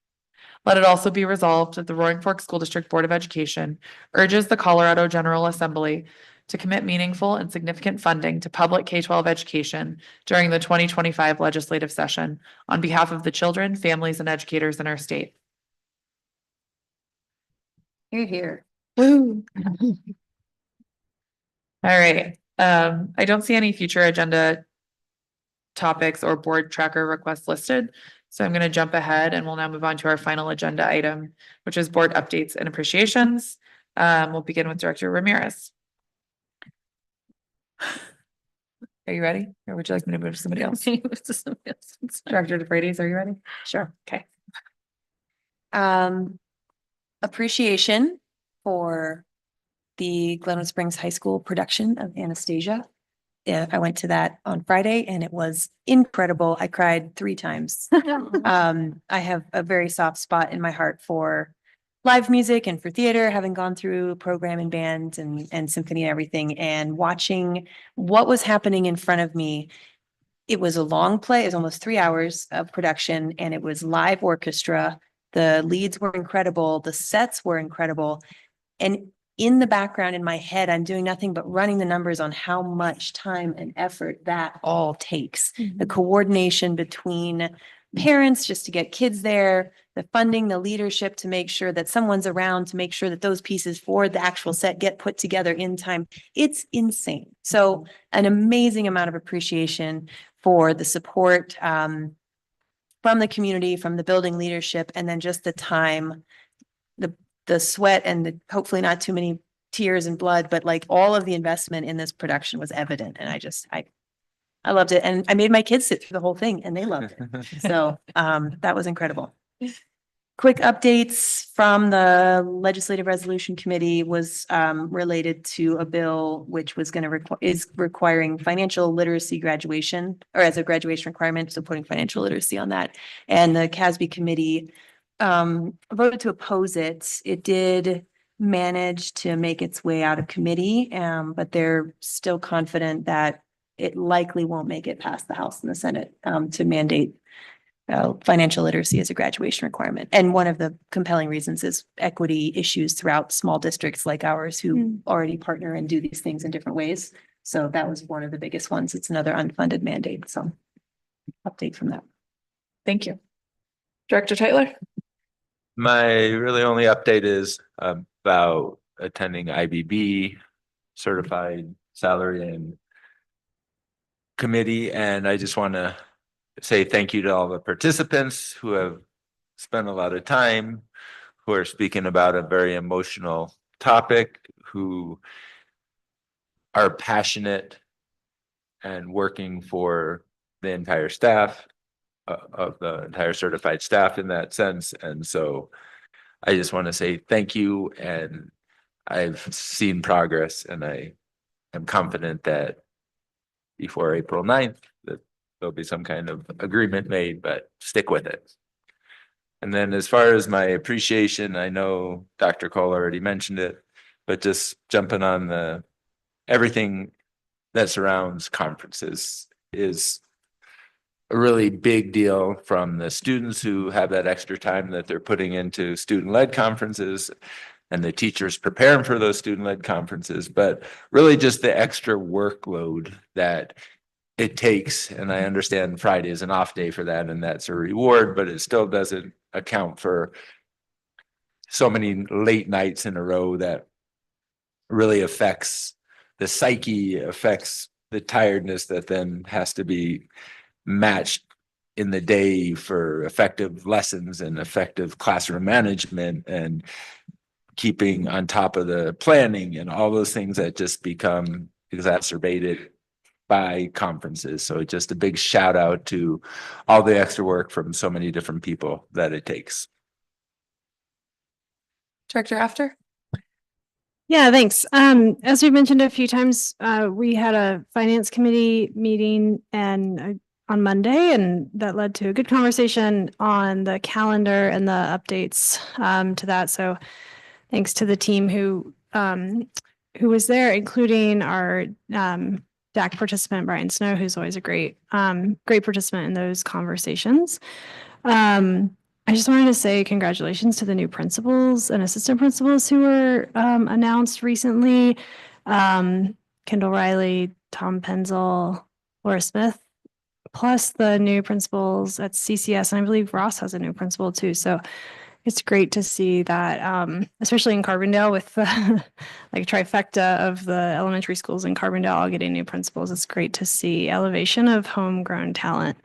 Let it also be resolved that the Roaring Fork School District Board of Education urges the Colorado General Assembly to commit meaningful and significant funding to public K-12 education during the 2025 legislative session on behalf of the children, families, and educators in our state. Here, here. All right, I don't see any future agenda topics or board tracker requests listed. So I'm going to jump ahead and we'll now move on to our final agenda item, which is board updates and appreciations. We'll begin with Director Ramirez. Are you ready? Or would you like me to move to somebody else? Director DeFreitas, are you ready? Sure. Okay. Appreciation for the Glenwood Springs High School production of Anastasia. Yeah, I went to that on Friday and it was incredible. I cried 3 times. I have a very soft spot in my heart for live music and for theater, having gone through program and band and symphony and everything, and watching what was happening in front of me. It was a long play. It was almost 3 hours of production and it was live orchestra. The leads were incredible. The sets were incredible. And in the background in my head, I'm doing nothing but running the numbers on how much time and effort that all takes. The coordination between parents just to get kids there, the funding, the leadership to make sure that someone's around to make sure that those pieces for the actual set get put together in time. It's insane. So an amazing amount of appreciation for the support from the community, from the building leadership, and then just the time, the sweat and the hopefully not too many tears and blood, but like all of the investment in this production was evident. And I loved it. And I made my kids sit through the whole thing and they loved it. So that was incredible. Quick updates from the Legislative Resolution Committee was related to a bill which was going to is requiring financial literacy graduation, or as a graduation requirement, so putting financial literacy on that. And the CASB committee voted to oppose it. It did manage to make its way out of committee, but they're still confident that it likely won't make it past the House and the Senate to mandate financial literacy as a graduation requirement. And one of the compelling reasons is equity issues throughout small districts like ours who already partner and do these things in different ways. So that was one of the biggest ones. It's another unfunded mandate. So update from that. Thank you. Director Tyler? My really only update is about attending IBB certified salary and committee. And I just want to say thank you to all the participants who have spent a lot of time, who are speaking about a very emotional topic, who are passionate and working for the entire staff of the entire certified staff in that sense. And so I just want to say thank you. And I've seen progress and I am confident that before April 9th, that there'll be some kind of agreement made, but stick with it. And then as far as my appreciation, I know Dr. Cole already mentioned it, but just jumping on everything that surrounds conferences is a really big deal, from the students who have that extra time that they're putting into student-led conferences and the teachers preparing for those student-led conferences, but really just the extra workload that it takes. And I understand Friday is an off day for that and that's a reward, but it still doesn't account for so many late nights in a row that really affects the psyche, affects the tiredness that then has to be matched in the day for effective lessons and effective classroom management and keeping on top of the planning and all those things that just become exacerbated by conferences. So just a big shout out to all the extra work from so many different people that it takes. Director After? Yeah, thanks. As we mentioned a few times, we had a finance committee meeting and on Monday, and that led to a good conversation on the calendar and the updates to that. So thanks to the team who was there, including our DAC participant, Brian Snow, who's always a great participant in those conversations. I just wanted to say congratulations to the new principals and assistant principals who were announced recently. Kendall Riley, Tom Penzel, Laura Smith, plus the new principals at CCS. And I believe Ross has a new principal too. So it's great to see that, especially in Carbondale with the like trifecta of the elementary schools in Carbondale all getting new principals. It's great to see elevation of homegrown talent.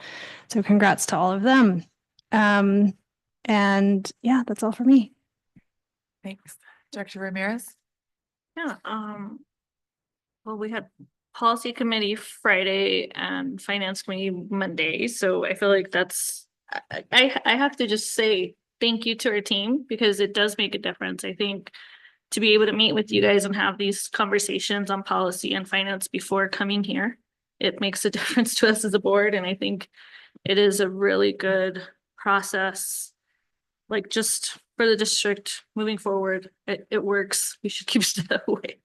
So congrats to all of them. And yeah, that's all for me. Thanks. Director Ramirez? Yeah, well, we had policy committee Friday and finance committee Monday, so I feel like that's, I have to just say thank you to our team because it does make a difference. I think to be able to meet with you guys and have these conversations on policy and finance before coming here. It makes a difference to us as a board, and I think it is a really good process. Like, just for the district moving forward, it works. We should keep it that way.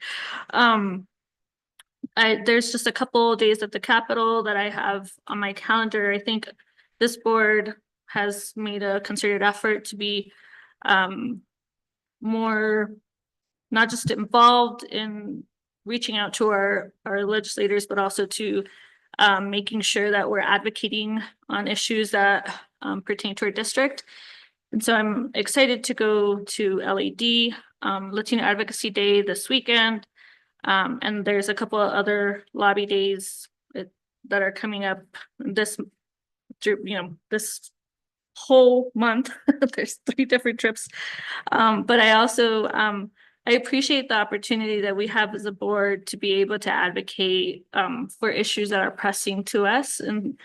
There's just a couple days at the Capitol that I have on my calendar. I think this board has made a concerted effort to be more, not just involved in reaching out to our legislators, but also to making sure that we're advocating on issues that pertain to our district. And so I'm excited to go to LAD, Latino Advocacy Day this weekend. And there's a couple of other lobby days that are coming up this whole month. There's 3 different trips. But I also, I appreciate the opportunity that we have as a board to be able to advocate for issues that are pressing to us. And,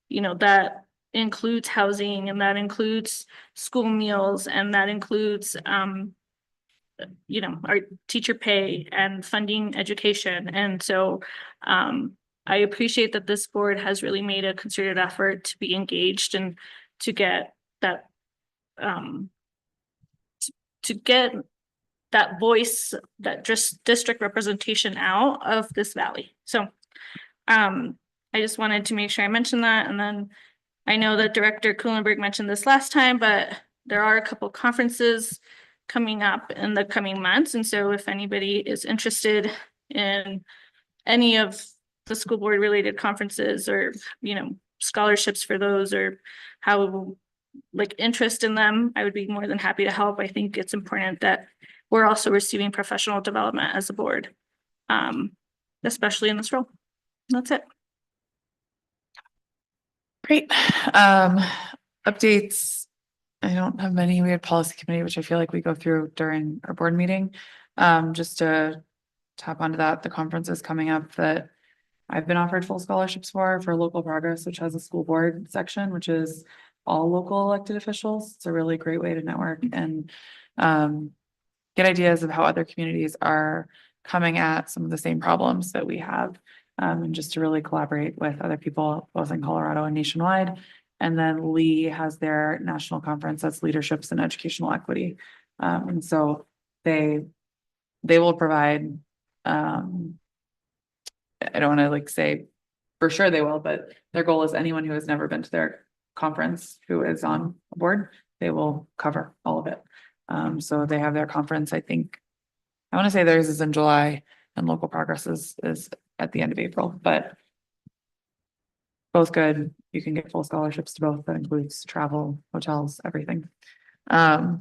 that includes housing, and that includes school meals, and that includes, our teacher pay and funding education. And so I appreciate that this board has really made a concerted effort to be engaged and to get that voice, that just district representation out of this valley. So I just wanted to make sure I mentioned that. And then I know that Director Kuhlenberg mentioned this last time, but there are a couple of conferences coming up in the coming months. And so if anybody is interested in any of the school board related conferences, or, scholarships for those, or how, interest in them, I would be more than happy to help. I think it's important that we're also receiving professional development as a board, especially in this role. That's it. Great. Updates. I don't have many. We had policy committee, which I feel like we go through during our board meeting. Just to tap onto that, the conference is coming up that I've been offered full scholarships for Local Progress, which has a school board section, which is all local elected officials. It's a really great way to network and get ideas of how other communities are coming at some of the same problems that we have. And just to really collaborate with other people, both in Colorado and nationwide. And then Lee has their national conference that's leaderships in educational equity. And so they will provide, I don't want to say for sure they will, but their goal is anyone who has never been to their conference who is on a board, they will cover all of it. So they have their conference, I want to say theirs is in July and Local Progress is at the end of April, but both good. You can get full scholarships to both. That includes travel, hotels, everything. For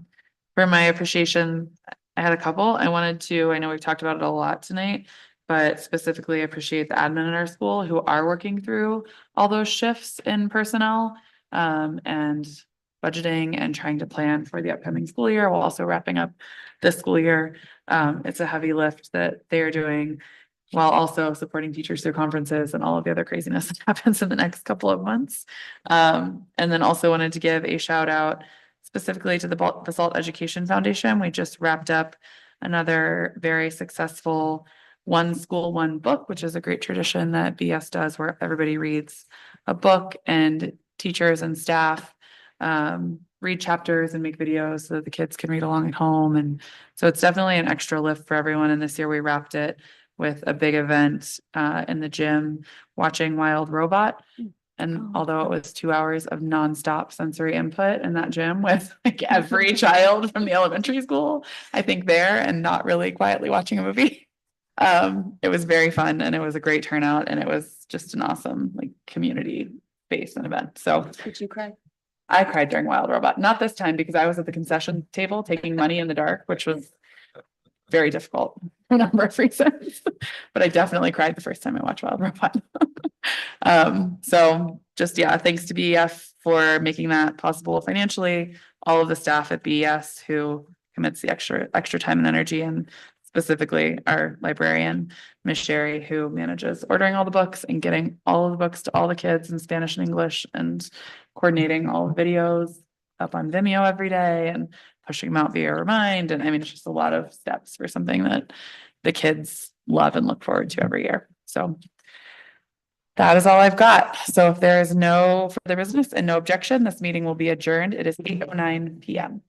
my appreciation, I had a couple. I know we've talked about it a lot tonight, but specifically appreciate the admin in our school who are working through all those shifts in personnel, and budgeting and trying to plan for the upcoming school year while also wrapping up this school year. It's a heavy lift that they are doing while also supporting teachers through conferences and all of the other craziness that happens in the next couple of months. And then also wanted to give a shout out specifically to the Basalt Education Foundation. We just wrapped up another very successful One School, One Book, which is a great tradition that BS does, where everybody reads a book and teachers and staff read chapters and make videos so that the kids can read along at home. And so it's definitely an extra lift for everyone. And this year we wrapped it with a big event in the gym, watching Wild Robot. And although it was 2 hours of nonstop sensory input in that gym with every child from the elementary school, I think there, and not really quietly watching a movie. It was very fun and it was a great turnout and it was just an awesome community based event. So Did you cry? I cried during Wild Robot, not this time because I was at the concession table taking money in the dark, which was very difficult for a number of reasons, but I definitely cried the first time I watched Wild Robot. So just, thanks to BEF for making that possible financially, all of the staff at BES who commits the extra time and energy, and specifically our librarian, Miss Sherry, who manages ordering all the books and getting all of the books to all the kids in Spanish and English and coordinating all the videos. up on Vimeo every day and pushing them out via Remind. And I mean, it's just a lot of steps for something that the kids love and look forward to every year. So that is all I've got. So if there is no further business and no objection, this meeting will be adjourned. It is 8:09 PM.